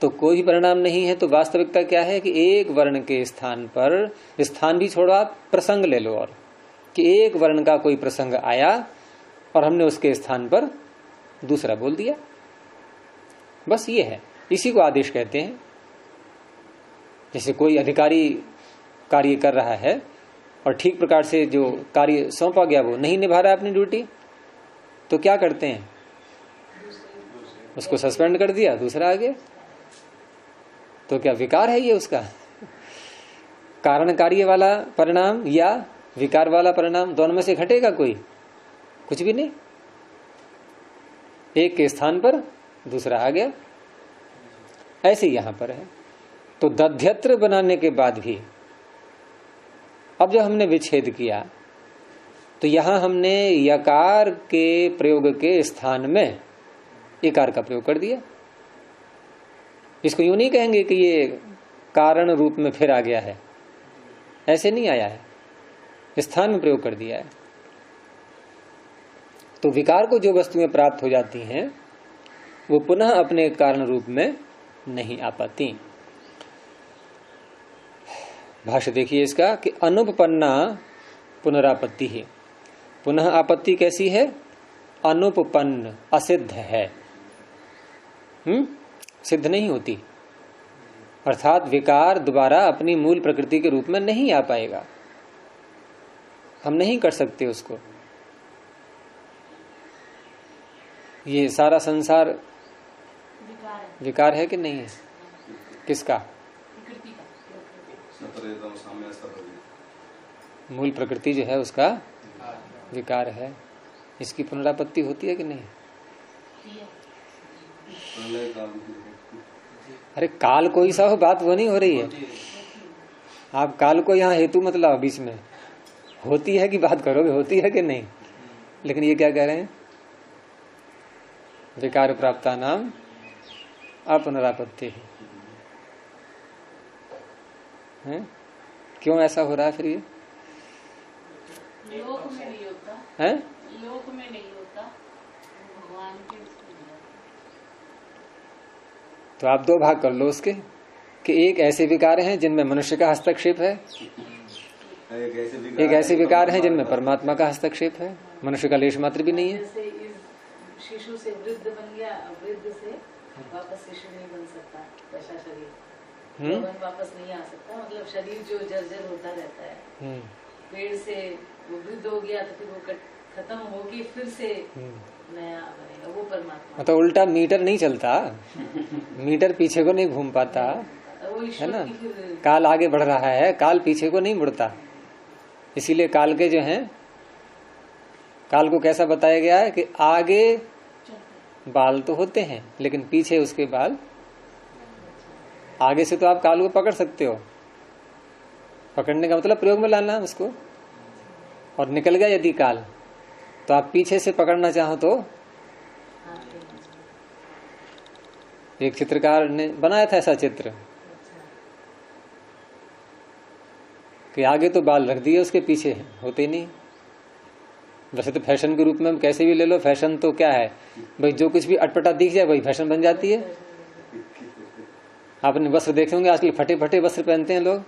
तो कोई भी परिणाम नहीं है तो वास्तविकता क्या है कि एक वर्ण के स्थान पर, स्थान भी छोड़ो आप, प्रसंग ले लो, और कि एक वर्ण का कोई प्रसंग आया और हमने उसके स्थान पर दूसरा बोल दिया, बस ये है। इसी को आदेश कहते हैं। जैसे कोई अधिकारी कार्य कर रहा है और ठीक प्रकार से जो कार्य सौंपा गया वो नहीं निभा रहा है अपनी ड्यूटी, तो क्या करते हैं? उसको सस्पेंड कर दिया, दूसरा आ गया। तो क्या विकार है ये उसका? कारण कार्य वाला परिणाम या विकार वाला परिणाम, दोनों में से घटेगा कोई? कुछ भी नहीं। एक के स्थान पर दूसरा आ गया। ऐसे यहां पर है। तो दध्यत्र बनाने के बाद भी अब जब हमने विच्छेद किया तो यहां हमने यकार के प्रयोग के स्थान में इकार का प्रयोग कर दिया। इसको यूं नहीं कहेंगे कि ये कारण रूप में फिर आ गया है, ऐसे नहीं आया है, स्थान में प्रयोग कर दिया है। तो विकार को जो वस्तुएं प्राप्त हो जाती हैं वो पुनः अपने कारण रूप में नहीं आ पाती। भाष्य देखिए इसका कि अनुपपन्ना पुनरापत्ति है। पुनः आपत्ति कैसी है? अनुपपन्न, असिद्ध है, सिद्ध नहीं होती, अर्थात विकार दोबारा अपनी मूल प्रकृति के रूप में नहीं आ पाएगा। हम नहीं कर सकते उसको। ये सारा संसार विकार है कि नहीं है? किसका? मूल प्रकृति जो है उसका विकार है। इसकी पुनरापत्ति होती है कि नहीं? अरे काल कोई सा हो, बात वो नहीं हो रही है। आप काल को यहाँ हेतु मतलब बीच में होती है कि बात करोगे, होती है कि नहीं? लेकिन ये क्या कह रहे हैं? विकार प्राप्ता नाम अपुनरापत्ति है। क्यों ऐसा हो रहा है फिर? ये लोक में नहीं होता है, लोक में नहीं होता, भगवान के। तो आप दो भाग कर लो उसके कि एक ऐसे विकार हैं जिनमें मनुष्य का हस्तक्षेप है, एक ऐसे विकार हैं जिनमें परमात्मा का हस्तक्षेप है, मनुष्य का लेश मात्र भी नहीं है। जैसे शिशु से वृद्ध बन गया, वृद्ध से वापस शिशु नहीं बन सकता, वैसा शरीर वापस नहीं आ सकता। मतलब शरीर जो जर्जर होता रहता है, पेड़ से वो वृद्ध हो गया तो फिर वो खत्म होगी, फिर से नया बनेगा, वो परमात्मा। तो उल्टा मीटर नहीं चलता, मीटर पीछे को नहीं घूम पाता है ना। काल आगे बढ़ रहा है, काल पीछे को नहीं मुड़ता। इसीलिए काल के जो हैं, काल को कैसा बताया गया है कि आगे बाल तो होते हैं लेकिन पीछे उसके बाल, आगे से तो आप काल को पकड़ सकते हो, पकड़ने का मतलब प्रयोग में लाना उसको, और निकल गया यदि काल तो आप पीछे से पकड़ना चाहो तो एक चित्रकार ने बनाया था ऐसा चित्र कि आगे तो बाल रख दिए, उसके पीछे होते नहीं। वैसे तो फैशन के रूप में हम कैसे भी ले लो, फैशन तो क्या है भाई, जो कुछ भी अटपटा दिख जाए वही फैशन बन जाती है। आपने वस्त्र देखे होंगे आजकल, फटे फटे वस्त्र पहनते हैं लोग,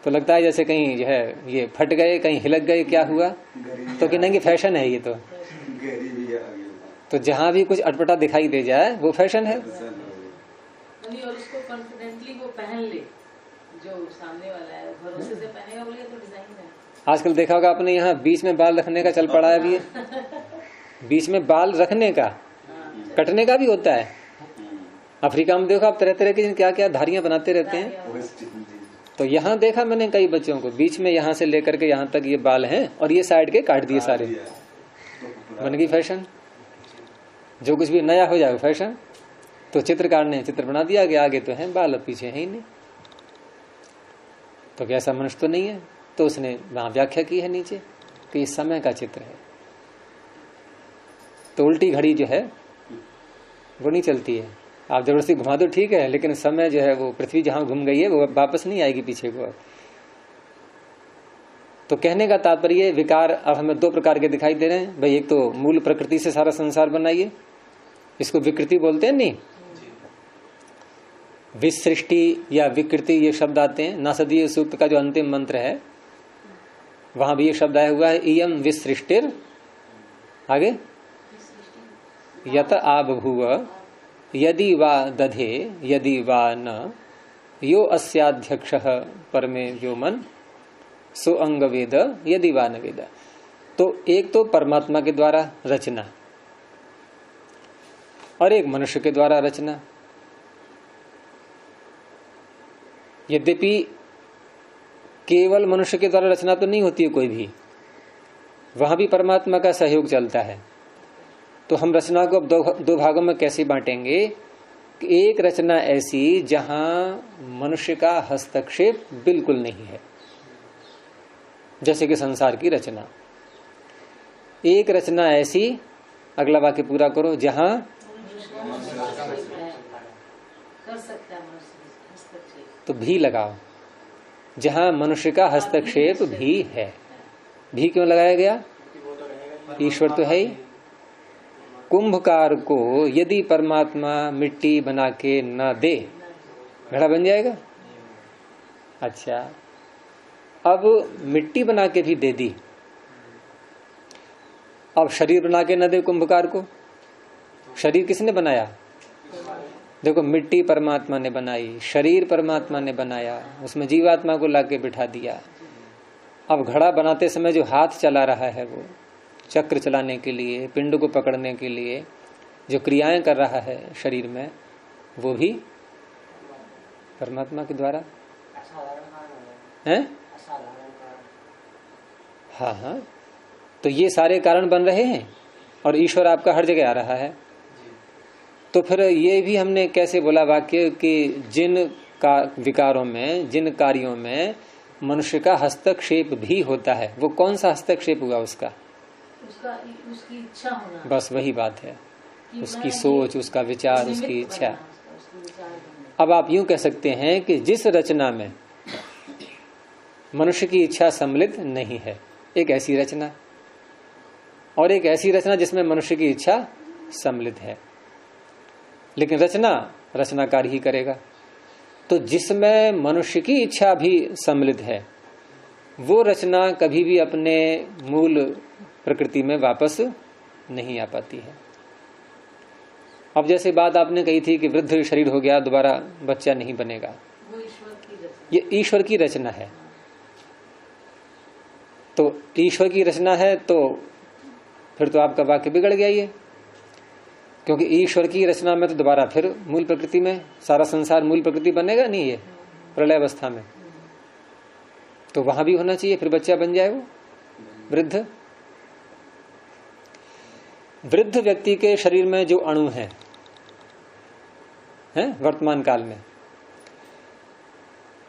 तो लगता है जैसे कहीं जो है ये फट गए, कहीं हिलक गए, क्या हुआ, तो कि नहीं फैशन है ये। तो जहां भी कुछ अटपटा दिखाई दे जाए वो फैशन है। और उसको कॉन्फिडेंटली वो पहन ले, जो सामने वाला है भरोसे से पहनेगा, बोले तो डिजाइन है। आजकल देखा होगा आपने, यहाँ बीच में बाल रखने का चल पड़ा है अभी। बीच में बाल रखने का, कटने का भी होता है। अफ्रीका में देखो आप तरह तरह की क्या क्या धारियां बनाते रहते हैं। तो यहाँ देखा मैंने कई बच्चों को, बीच में यहाँ से लेकर के यहाँ तक ये बाल हैं और ये साइड के काट दिए सारे, बन गई फैशन। जो कुछ भी नया हो जाएगा फैशन। तो चित्रकार ने चित्र बना दिया कि आगे तो है बाल, अब पीछे है ही नहीं, तो कैसा मनुष्य तो नहीं है। तो उसने वहां व्याख्या की है नीचे कि इस समय का चित्र है। तो उल्टी घड़ी जो है वो नहीं चलती है, आप जबरदस्ती घुमा दो ठीक है, लेकिन समय जो है वो पृथ्वी जहां घूम गई है वो वापस नहीं आएगी पीछे को। तो कहने का तात्पर्य विकार अब हमें दो प्रकार के दिखाई दे रहे हैं भाई। एक तो मूल प्रकृति से सारा संसार बनाइए, इसको विकृति बोलते हैं। नहीं, विसृष्टि या विकृति ये शब्द आते हैं। नासदीय सूक्त का जो अंतिम मंत्र है वहां भी ये शब्द आया हुआ है, इयम विसृष्टिर, आगे यत आबभूव यदि वा दधे यदि वा न यो अस्याध्यक्षः परमे व्योमन सो अंग वेद यदि वा न वेद। तो एक तो परमात्मा के द्वारा रचना और एक मनुष्य के द्वारा रचना। यद्यपि केवल मनुष्य के द्वारा रचना तो नहीं होती है कोई भी, वहां भी परमात्मा का सहयोग चलता है। तो हम रचना को अब दो भागों में कैसे बांटेंगे कि एक रचना ऐसी जहां मनुष्य का हस्तक्षेप बिल्कुल नहीं है, जैसे कि संसार की रचना। एक रचना ऐसी, अगला वाक्य पूरा करो, जहां तो भी लगाओ, जहां मनुष्य का हस्तक्षेप भी है। भी क्यों लगाया गया? ईश्वर तो है ही। कुंभकार को यदि परमात्मा मिट्टी बना के न दे, घड़ा बन जाएगा? अच्छा, अब मिट्टी बना के भी दे दी, अब शरीर बना के न दे कुंभकार को। शरीर किसने बनाया? देखो, मिट्टी परमात्मा ने बनाई, शरीर परमात्मा ने बनाया, उसमें जीवात्मा को लाके बिठा दिया। अब घड़ा बनाते समय जो हाथ चला रहा है, वो चक्र चलाने के लिए, पिंड को पकड़ने के लिए जो क्रियाएं कर रहा है शरीर में, वो भी परमात्मा के द्वारा है। हाँ हाँ, तो ये सारे कारण बन रहे हैं और ईश्वर आपका हर जगह आ रहा है। तो फिर ये भी हमने कैसे बोला वाक्य कि जिन का विकारों में, जिन कार्यों में मनुष्य का हस्तक्षेप भी होता है, वो कौन सा हस्तक्षेप हुआ? उसकी इच्छा होना। बस वही बात है, उसकी सोच, उसका विचार, उसकी इच्छा। अब आप यूं कह सकते हैं कि जिस रचना में मनुष्य की इच्छा सम्मिलित नहीं है, एक ऐसी रचना, और एक ऐसी रचना जिसमें मनुष्य की इच्छा सम्मिलित है, लेकिन रचना रचनाकार ही करेगा। तो जिसमें मनुष्य की इच्छा भी सम्मिलित है, वो रचना कभी भी अपने मूल प्रकृति में वापस नहीं आ पाती है। अब जैसे बात आपने कही थी कि वृद्ध शरीर हो गया, दोबारा बच्चा नहीं बनेगा, ये ईश्वर की रचना है। तो ईश्वर की रचना है तो फिर तो आपका वाक्य बिगड़ गया ये, क्योंकि ईश्वर की रचना में तो दोबारा फिर मूल प्रकृति में सारा संसार मूल प्रकृति बनेगा नहीं, ये प्रलय अवस्था में तो वहां भी होना चाहिए, फिर बच्चा बन जाए वो वृद्ध। वृद्ध व्यक्ति के शरीर में जो अणु हैं वर्तमान काल में,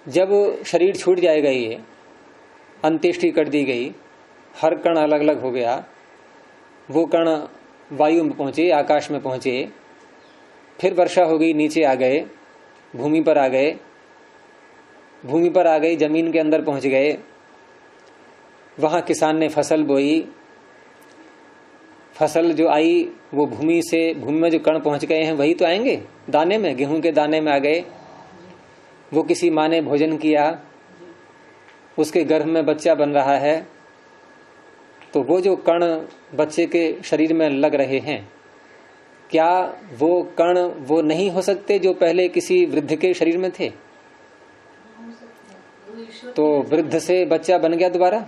जब शरीर छूट जाएगा, ये अंत्येष्टि कर दी गई, हर कण अलग अलग हो गया, वो कण वायु में पहुंचे, आकाश में पहुंचे, फिर वर्षा हो गई, नीचे आ गए, भूमि पर आ गए, भूमि पर आ गई, जमीन के अंदर पहुंच गए, वहां किसान ने फसल बोई, फसल जो आई वो भूमि में जो कण पहुंच गए हैं वही तो आएंगे दाने में, गेहूं के दाने में आ गए। वो किसी माँ ने भोजन किया, उसके गर्भ में बच्चा बन रहा है, तो वो जो कण बच्चे के शरीर में लग रहे हैं, क्या वो कण वो नहीं हो सकते जो पहले किसी वृद्ध के शरीर में थे? तो वृद्ध से बच्चा बन गया दोबारा,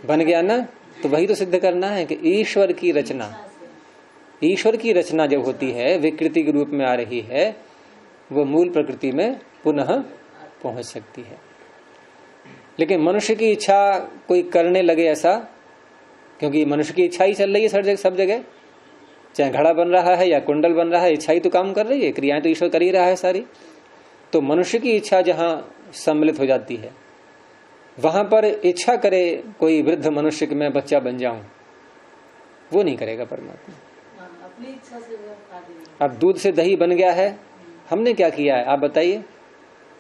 बन गया ना। तो वही तो सिद्ध करना है कि ईश्वर की रचना, ईश्वर की रचना जब होती है, विकृति के रूप में आ रही है, वो मूल प्रकृति में पुनः पहुंच सकती है। लेकिन मनुष्य की इच्छा कोई करने लगे ऐसा, क्योंकि मनुष्य की इच्छा ही चल रही है सब जगह, चाहे घड़ा बन रहा है या कुंडल बन रहा है, इच्छा ही तो काम कर रही है, क्रियाएं तो ईश्वर कर ही रहा है सारी। तो मनुष्य की इच्छा जहां सम्मिलित हो जाती है, वहां पर इच्छा करे कोई वृद्ध मनुष्य कि मैं बच्चा बन जाऊं, वो नहीं करेगा परमात्मा। अपनी इच्छा से अब दूध से दही बन गया है, हमने क्या किया है? आप बताइए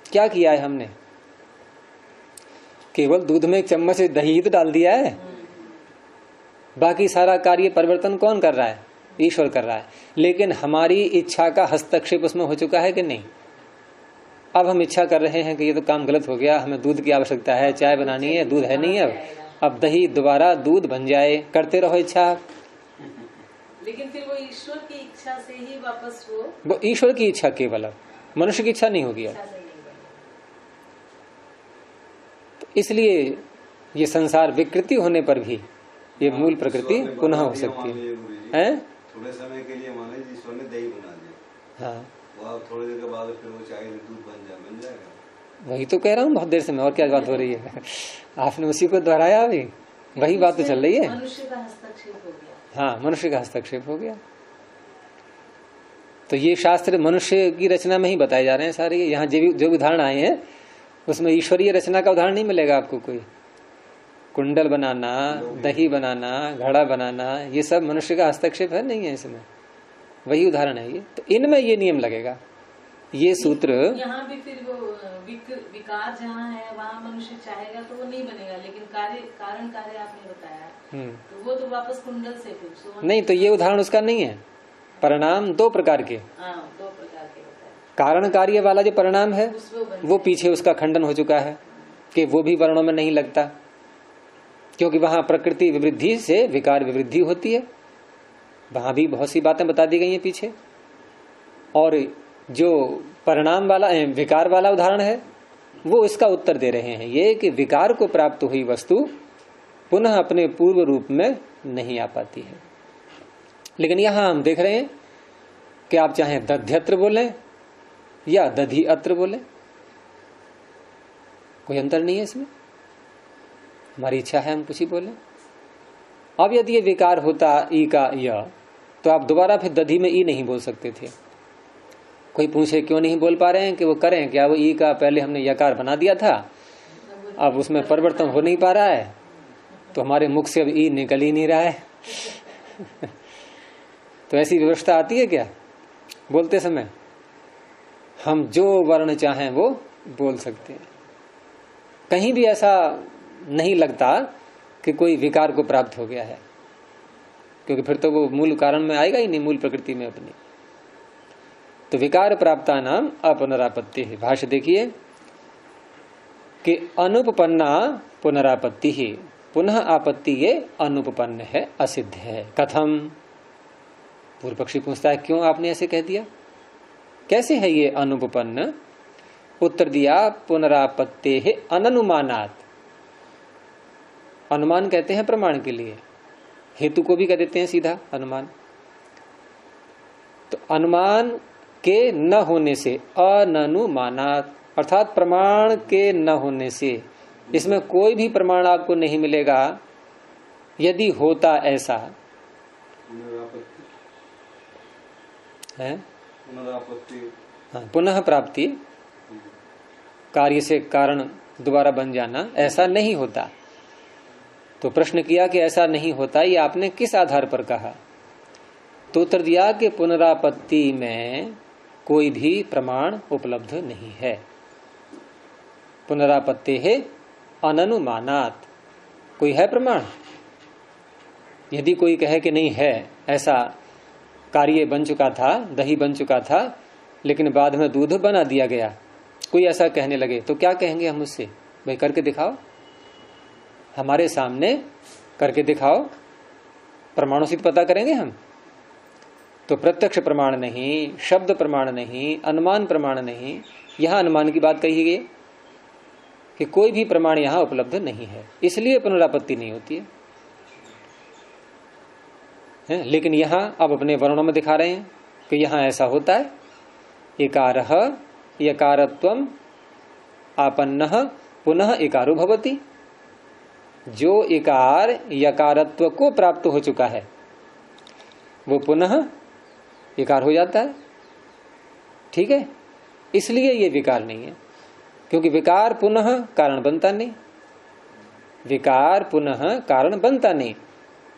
क्या किया है हमने? केवल दूध में एक चम्मच से दही ही तो डाल दिया है, बाकी सारा कार्य परिवर्तन कौन कर रहा है? ईश्वर कर रहा है। लेकिन हमारी इच्छा का हस्तक्षेप उसमें हो चुका है कि नहीं? अब हम इच्छा कर रहे हैं कि ये तो काम गलत हो गया, हमें दूध की आवश्यकता है, चाय बनानी है, दूध है नहीं, अब दही दोबारा दूध बन जाए, करते रहो इच्छा। लेकिन फिर वो ईश्वर की इच्छा से ही वापस वो ईश्वर की इच्छा केवल, अब मनुष्य की इच्छा नहीं होगी। तो इसलिए ये संसार विकृति होने पर भी ये मूल प्रकृति पुनः हो सकती है। थोड़े समय के लिए माने ईश्वर ने दही बना दिया, हाँ, वो थोड़ी देर के बाद फिर वो चाहे दूध बन जाएगा। वही तो कह रहा हूँ बहुत देर से मैं, और क्या बात हो रही है? आपने उसी को दोहराया, अभी वही बात तो चल रही है। मनुष्य का हस्तक्षेप हो गया। हाँ, मनुष्य का हस्तक्षेप हो गया। तो ये शास्त्र मनुष्य की रचना में ही बताए जा रहे हैं सारे। यहाँ जो उदाहरण आए हैं उसमें ईश्वरीय रचना का उदाहरण नहीं मिलेगा आपको कोई। कुंडल बनाना, दही बनाना, घड़ा बनाना, ये सब मनुष्य का हस्तक्षेप है नहीं है इसमें, वही उदाहरण है ये। तो इनमें ये नियम लगेगा, ये सूत्र। यहाँ भी फिर वो विकार जहाँ है वहाँ मनुष्य चाहेगा तो वो नहीं बनेगा, लेकिन कारण कार्य आपने बताया, तो वो तो वापस कुंडल से फिर नहीं। तो ये उदाहरण उसका नहीं है। परिणाम दो प्रकार के, दो प्रकार के बताए। कारण कार्य वाला जो परिणाम है वो पीछे उसका खंडन हो चुका है कि वो भी वर्णों में नहीं लगता, क्योंकि वहां प्रकृति विवृद्धि से विकार विवृद्धि होती है। वहां भी बहुत सी बातें बता दी गई हैं पीछे। और जो परिणाम वाला विकार वाला उदाहरण है वो इसका उत्तर दे रहे हैं, ये कि विकार को प्राप्त हुई वस्तु पुनः अपने पूर्व रूप में नहीं आ पाती है। लेकिन यहां हम देख रहे हैं कि आप चाहे दध्यत्र बोलें या दधि अत्र बोलें, कोई अंतर नहीं है इसमें। हमारी इच्छा है हम कुछ ही बोलें। अब यदि ये विकार होता ई का य, तो आप दोबारा फिर दधि में ई नहीं बोल सकते थे। कोई पूछे क्यों नहीं बोल पा रहे हैं, कि वो करें क्या? वो ई का पहले हमने यकार बना दिया था, अब उसमें परिवर्तन हो नहीं पा रहा है, तो हमारे मुख से अब ई निकल ही नहीं रहा है। तो ऐसी व्यवस्था आती है क्या? बोलते समय हम जो वर्ण चाहें वो बोल सकते हैं। कहीं भी ऐसा नहीं लगता कि कोई विकार को प्राप्त हो गया है, क्योंकि फिर तो वो मूल कारण में आएगा ही नहीं, मूल प्रकृति में अपनी। तो विकार प्राप्ता नाम अपनरापत्ति है। भाष्य देखिए कि अनुपपन्ना पुनरापत्ति ही, पुनः आपत्ति ये अनुपपन्न है, असिद्ध है। कथम? पूर्व पक्षी पूछता है क्यों आपने ऐसे कह दिया, कैसे है ये अनुपपन्न? उत्तर दिया पुनरापत्ति है अननुमानात। अनुमान कहते हैं प्रमाण के लिए, हेतु को भी कह देते हैं सीधा अनुमान। तो अनुमान के न होने से, अननुमानात अर्थात प्रमाण के न होने से, इसमें कोई भी प्रमाण आपको नहीं मिलेगा। यदि होता ऐसा है, पुनः प्राप्ति, कार्य से कारण दोबारा बन जाना, ऐसा नहीं होता। तो प्रश्न किया कि ऐसा नहीं होता, ये आपने किस आधार पर कहा? तो उत्तर दिया कि पुनरापत्ति में कोई भी प्रमाण उपलब्ध नहीं है। पुनरापत्ति है अननुमानात। कोई है प्रमाण? यदि कोई कहे कि नहीं है, ऐसा कार्य बन चुका था, दही बन चुका था, लेकिन बाद में दूध बना दिया गया, कोई ऐसा कहने लगे तो क्या कहेंगे हम उससे? भाई करके दिखाओ, हमारे सामने करके दिखाओ, प्रमाणों से पता करेंगे हम। तो प्रत्यक्ष प्रमाण नहीं, शब्द प्रमाण नहीं, अनुमान प्रमाण नहीं। यहां अनुमान की बात कही गई कि कोई भी प्रमाण यहां उपलब्ध नहीं है, इसलिए पुनरापत्ति नहीं होती है। लेकिन यहां अब अपने वर्णों में दिखा रहे हैं कि यहां ऐसा होता है। इकारः यकारत्वम आपन्नः पुनः इकारो भवति। जो इकार यकारत्व को प्राप्त हो चुका है वो पुनः इकार हो जाता है। ठीक है, इसलिए ये विकार नहीं है, क्योंकि विकार पुनः कारण बनता नहीं, विकार पुनः कारण बनता नहीं।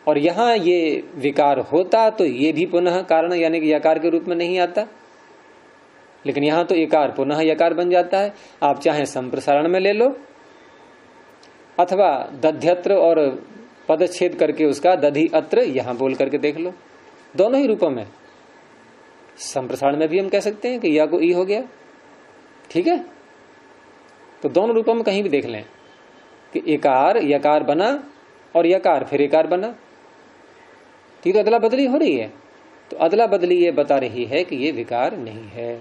और यहां ये विकार होता तो ये भी पुनः कारण यानी कि यकार के रूप में नहीं आता, लेकिन यहां तो इकार पुनः यकार बन जाता है। आप चाहे संप्रसारण में ले लो अथवा दध्यत्र और पदच्छेद करके उसका दधि अत्र यहां बोल करके देख लो, दोनों ही रूपों में। संप्रसारण में भी हम कह सकते हैं कि या को ई हो गया, ठीक है। तो दोनों रूपों में कहीं भी देख लें कि इकार यकार बना और यकार फिर इकार बना, तो अदला बदली हो रही है। तो अदला बदली ये बता रही है कि ये विकार नहीं है,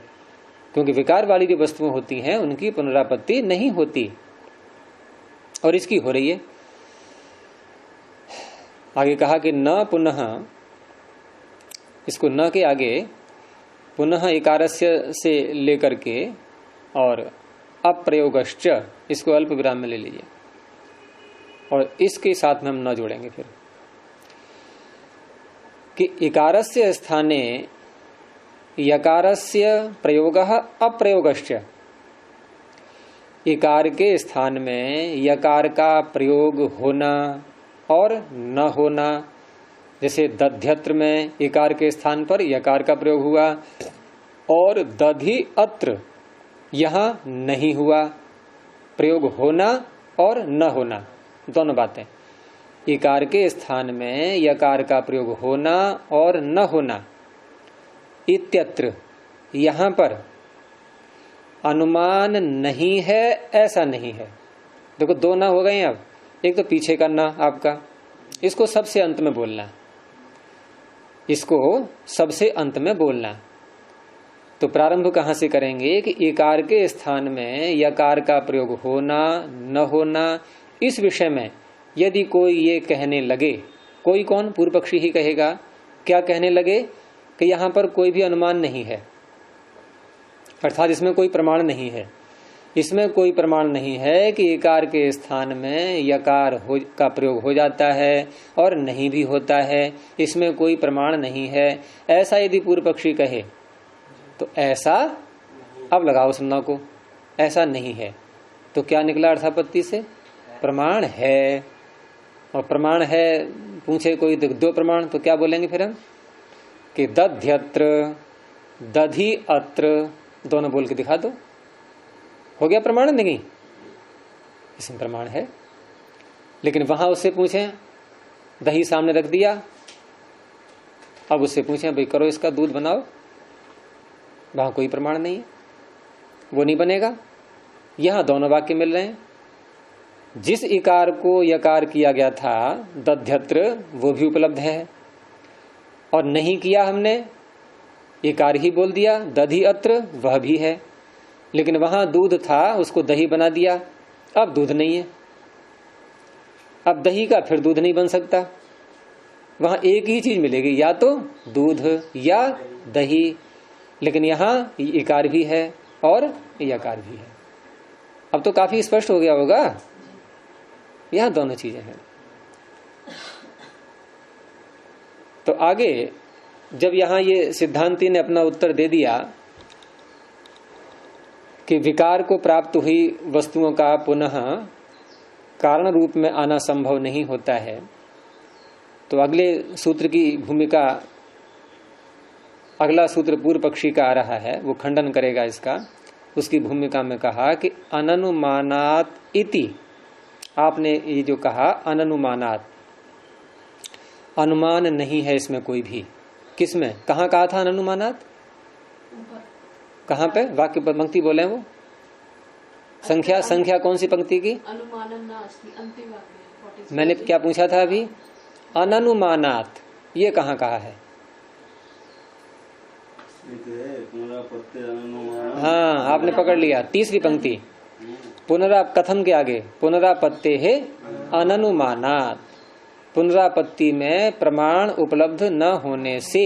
क्योंकि विकार वाली जो वस्तुएं होती हैं उनकी पुनरापत्ति नहीं होती, और इसकी हो रही है। आगे कहा कि न पुनः, इसको न के आगे पुनः इकारस्य से लेकर के और अप्रयोगश्च, इसको अल्प विराम में ले लीजिए और इसके साथ में हम न जोड़ेंगे फिर कि इकारस्य स्थाने यकारस्य प्रयोगः अप्रयोगश्च। इकार के स्थान में यकार का प्रयोग होना और न होना, जैसे दध्यत्र में इकार के स्थान पर यकार का प्रयोग हुआ और दधि अत्र यहां नहीं हुआ, प्रयोग होना और न होना दोनों बातें। इकार के स्थान में यकार का प्रयोग होना और न होना, इत्यत्र यहां पर अनुमान नहीं है, ऐसा नहीं है। देखो दो ना हो गए अब, एक तो पीछे का ना आपका, इसको सबसे अंत में बोलना, इसको सबसे अंत में बोलना। तो प्रारंभ कहां से करेंगे कि इकार के स्थान में यकार का प्रयोग होना न होना, इस विषय में यदि कोई ये कहने लगे, कोई कौन? पूर्व पक्षी ही कहेगा। क्या कहने लगे? कि यहां पर कोई भी अनुमान नहीं है, अर्थात इसमें कोई प्रमाण नहीं है। इसमें कोई प्रमाण नहीं है कि इकार के स्थान में यकार का प्रयोग हो जाता है और नहीं भी होता है, इसमें कोई प्रमाण नहीं है, ऐसा यदि पूर्व पक्षी कहे तो ऐसा, अब लगाओ सुनना को, ऐसा नहीं है। तो क्या निकला अर्थापत्ति से? प्रमाण है। और प्रमाण है पूछे कोई दो प्रमाण, तो क्या बोलेंगे फिर हम कि दध्यत्र दधि अत्र, दोनों बोल के दिखा दो, हो गया प्रमाण नहीं? इसमें प्रमाण है। लेकिन वहां उससे पूछें, दही सामने रख दिया, अब उससे पूछें भाई करो इसका दूध बनाओ, वहां कोई प्रमाण नहीं है, वो नहीं बनेगा। यहां दोनों वाक्य मिल रहे हैं। जिस इकार को यकार किया गया था दध्यत्र, वो भी उपलब्ध है, और नहीं किया हमने, इकार ही बोल दिया दधि अत्र, वह भी है। लेकिन वहां दूध था, उसको दही बना दिया, अब दूध नहीं है, अब दही का फिर दूध नहीं बन सकता। वहां एक ही चीज मिलेगी, या तो दूध या दही, लेकिन यहां इकार भी है और यकार भी है। अब तो काफी स्पष्ट हो गया होगा, यहां दोनों चीजें हैं। तो आगे जब यहां ये सिद्धांती ने अपना उत्तर दे दिया कि विकार को प्राप्त हुई वस्तुओं का पुनः कारण रूप में आना संभव नहीं होता है, तो अगले सूत्र की भूमिका, अगला सूत्र पूर्व पक्षी का आ रहा है, वो खंडन करेगा इसका। उसकी भूमिका में कहा कि अननुमानात इति, आपने ये जो कहा अननुमानात, अनुमान नहीं है इसमें कोई भी। किसमें, कहाँ कहा था अननुमानात? कहाँ पे वाक्य पर पंक्ति बोले वो? संख्या कौन सी पंक्ति की? मैंने क्या पूछा था अभी? अननुमानात, ये कहाँ कहा है? हाँ, आपने पकड़ लिया, तीसरी पंक्ति, कथम के आगे पुनरापत्ते है अननुमानात, पुनरापत्ति में प्रमाण उपलब्ध न होने से।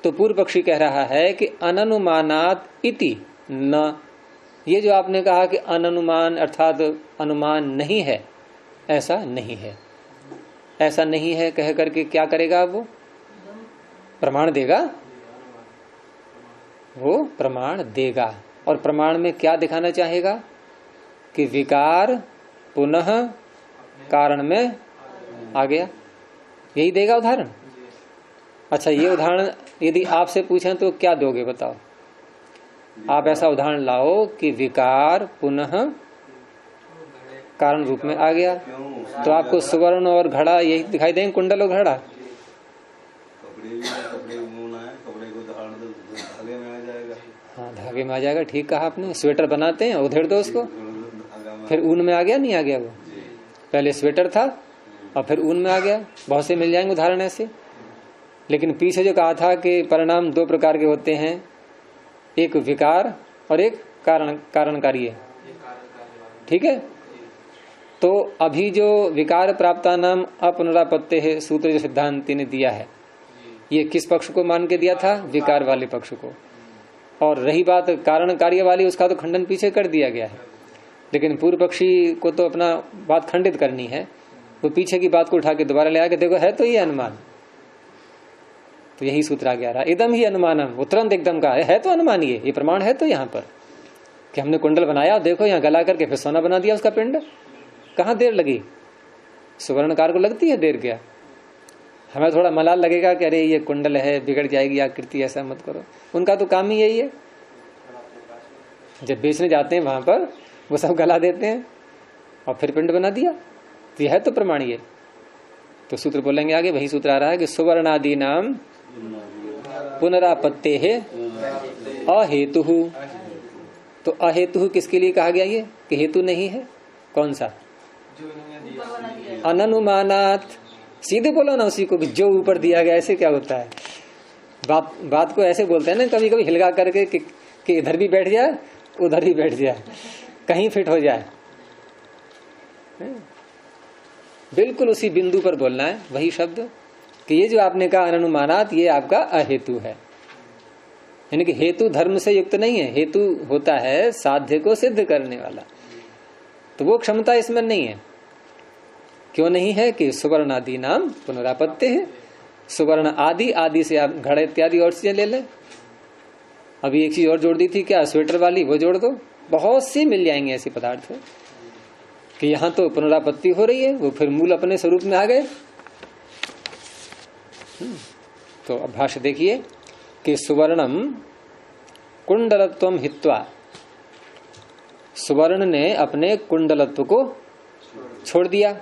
तो पूर्व पक्षी कह रहा है कि अननुमानात इति न, ये जो आपने कहा कि अननुमान अर्थात अनुमान नहीं है, ऐसा नहीं है। ऐसा नहीं है कह करके क्या करेगा वो? प्रमाण देगा, वो प्रमाण देगा। और प्रमाण में क्या दिखाना चाहेगा? कि विकार पुनः कारण में आ गया, यही देगा उदाहरण। अच्छा, ये उदाहरण यदि आपसे पूछें तो क्या दोगे बताओ? आप ऐसा उदाहरण लाओ कि विकार पुनः कारण रूप में आ गया, तो आपको सुवर्ण और घड़ा यही दिखाई देंगे, कुंडल और घड़ा। हाँ, धागे में आ जाएगा, ठीक कहा आपने। स्वेटर बनाते हैं, उधेड़ दो उसको, फिर ऊन में आ गया, नहीं आ गया वो? पहले स्वेटर था और फिर ऊन में आ गया। बहुत से मिल जाएंगे उदाहरण ऐसे। लेकिन पीछे जो कहा था कि परिणाम दो प्रकार के होते हैं, एक विकार और एक कारण कार्य, ठीक है। तो अभी जो विकार प्राप्ता नाम अपनरापत्ते है सूत्र जो सिद्धांति ने दिया है, ये किस पक्ष को मान के दिया था? विकार वाले पक्ष को। और रही बात कारण कार्य वाली, उसका तो खंडन पीछे कर दिया गया है। लेकिन पूर्व पक्षी को तो अपना बात खंडित करनी है, वो पीछे की बात को उठा के दोबारा ले आके देखो है तो ये अनुमान। तो यही सूत्र आ गया रहा, एकदम ही अनुमानम, वो तुरंत एकदम का है तो अनुमान, ये प्रमाण है तो यहाँ पर कि हमने कुंडल बनाया, देखो यहाँ गला करके फिर सोना बना दिया उसका पिंड। कहाँ देर लगी? सुवर्णकार को लगती है देर क्या? हमें थोड़ा मलाल लगेगा कि अरे ये कुंडल है, बिगड़ जाएगी आकृति, ऐसा मत करो। उनका तो काम ही यही है, जब बेचने जाते हैं वहां पर वो सब गला देते हैं और फिर पिंड बना दिया। तो यह है तो प्रमाण ये। तो सूत्र बोलेंगे आगे, वही सूत्र आ रहा है कि सुवर्णादि नाम पुनरापत्ते है अहेतु। तो अहेतु किसके लिए कहा गया ये कि हेतु नहीं है? कौन सा? अननुमानात। सीधे बोलो ना उसी को कि जो ऊपर दिया गया। ऐसे क्या होता है? बात को ऐसे बोलते हैं ना कभी कभी हिलगा करके कि इधर भी बैठ जाए उधर भी बैठ जाए, कहीं फिट हो जाए। बिल्कुल उसी बिंदु पर बोलना है वही शब्द कि ये जो आपने कहा अनुमानात, ये आपका अहेतु है। यानी कि हेतु धर्म से युक्त नहीं है, हेतु होता है साध्य को सिद्ध करने वाला। तो वो क्षमता इसमें नहीं है। क्यों नहीं है? कि सुवर्ण आदि नाम पुनरापत्ति है। सुवर्ण आदि, आदि से आप घड़े इत्यादि और चीजें ले लें। अभी एक चीज और जोड़ दी थी क्या? स्वेटर वाली, वो जोड़ दो। बहुत सी मिल जाएंगे ऐसे पदार्थ कि यहाँ तो पुनरापत्ति हो रही है, वो फिर मूल अपने स्वरूप में आ गए। तो अब भाष्य देखिए कि सुवर्णम कुंडलत्वम हित्वा, सुवर्ण ने अपने कुंडलत्व को छोड़ दिया।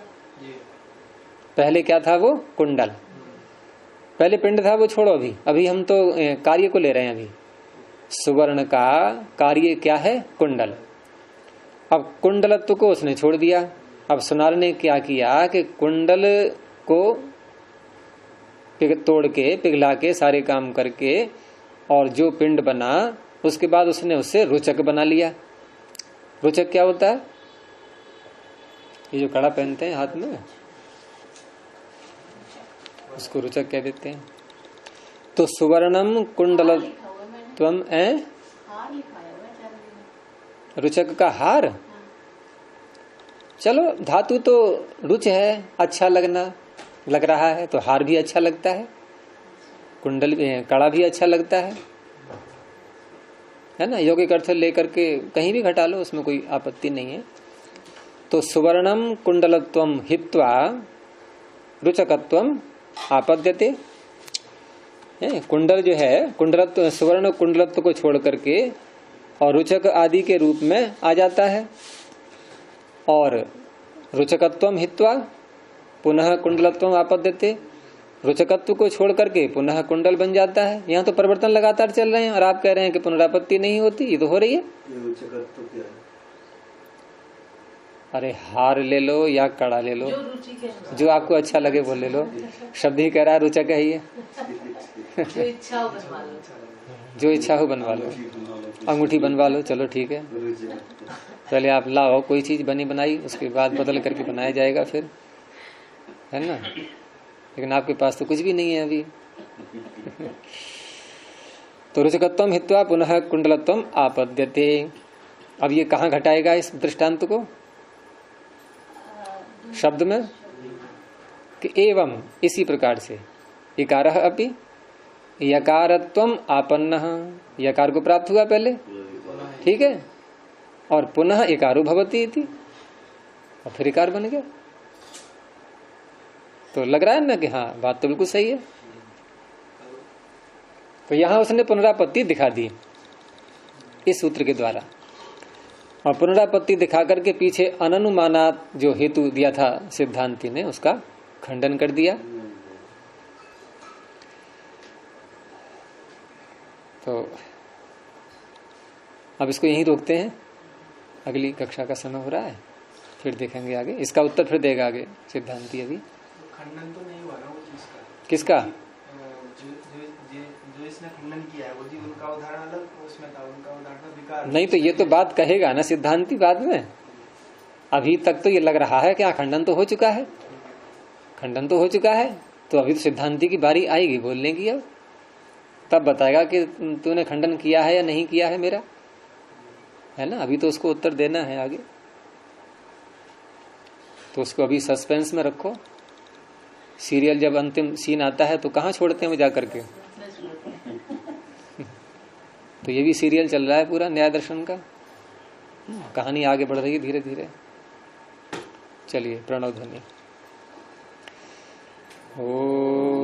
पहले क्या था? वो कुंडल। पहले पिंड था, वो छोड़ो। अभी हम तो कार्य को ले रहे हैं। अभी सुवर्ण का कार्य क्या है? कुंडल। अब कुंडलत्व को उसने छोड़ दिया। अब सुनार ने क्या किया कि कुंडल को तोड़ के पिघला के सारे काम करके और जो पिंड बना, उसके बाद उसने उससे रुचक बना लिया। रुचक क्या होता है? ये जो कड़ा पहनते हैं हाथ में, उसको रुचक कह देते हैं। तो सुवर्णम कुंडलत्वम रुचक का हार। चलो, धातु तो रुच है, अच्छा लगना लग रहा है, तो हार भी अच्छा लगता है, कुंडल कड़ा भी अच्छा लगता है ना। यौगिक अर्थ लेकर के कहीं भी घटा लो, उसमें कोई आपत्ति नहीं है। तो सुवर्णम कुंडलत्वम हित्वा रुचकत्वम आपद्यते। कुंडल जो है, कुंडलत्व, सुवर्ण कुंडलत्व को छोड़ करके और रुचक आदि के रूप में आ जाता है, और रुचकत्वम हित्वा पुनः कुंडलत्वम आपद्यते, रुचकत्व को छोड़ करके पुनः कुंडल बन जाता है। यहाँ तो परिवर्तन लगातार चल रहे हैं और आप कह रहे हैं कि पुनरापत्ति नहीं होती। ये तो हो रही है। रुचकत्व क्या है? अरे हार ले लो या कड़ा ले लो, जो आपको अच्छा लगे वो ले लो। शब्द ही कह रहा है रुचक है ये। जो इच्छा हो बनवा लो, जो इच्छा हो बनवा लो, अंगूठी बनवा लो, चलो ठीक है। पहले आप लाओ कोई चीज बनी बनाई, उसके बाद बदल करके बनाया जाएगा फिर, है ना। लेकिन आपके पास तो कुछ भी नहीं है अभी। तो रुचकत्वम हित्वा पुनः कुंडलत्वम आपद्यते। अब ये कहाँ घटाएगा इस दृष्टांत को? शब्द में कि एवं इसी प्रकार से इकारः अपि यकारत्वम आपन्नः, यकार को प्राप्त हुआ पहले, ठीक है, और पुनः इकारो भवति इति, और फिर इकार बन गया। तो लग रहा है ना कि हाँ बात तो बिल्कुल सही है। तो यहां उसने पुनरापत्ति दिखा दी इस सूत्र के द्वारा, और पुनरापत्ति दिखा करके पीछे अननुमानात जो हेतु दिया था सिद्धांति ने, उसका खंडन कर दिया। तो अब इसको यहीं रोकते हैं, अगली कक्षा का समय हो रहा है, फिर देखेंगे आगे। इसका उत्तर फिर देगा आगे सिद्धांति। अभी खंडन तो नहीं हुआ ना वो चीज का। किसका? जो इसने खंडन किया है वो जी, उनका उदाहरण अलग उसमें था, उनका उदाहरण विकार नहीं। तो ये तो बात कहेगा ना सिद्धांति बाद में। अभी तक तो ये लग रहा है कि हाँ खंडन तो हो चुका है, खंडन तो हो चुका है। तो अभी तो सिद्धांति की बारी आएगी बोलने की, अब तब बताएगा कि तूने खंडन किया है या नहीं किया है मेरा, है ना। अभी तो उसको उत्तर देना है आगे, तो उसको अभी सस्पेंस में रखो। सीरियल जब अंतिम सीन आता है तो कहाँ छोड़ते हैं वो जा करके। तो ये भी सीरियल चल रहा है पूरा न्याय दर्शन का, कहानी आगे बढ़ रही है धीरे धीरे। चलिए, प्रणव ध्वनि। ओ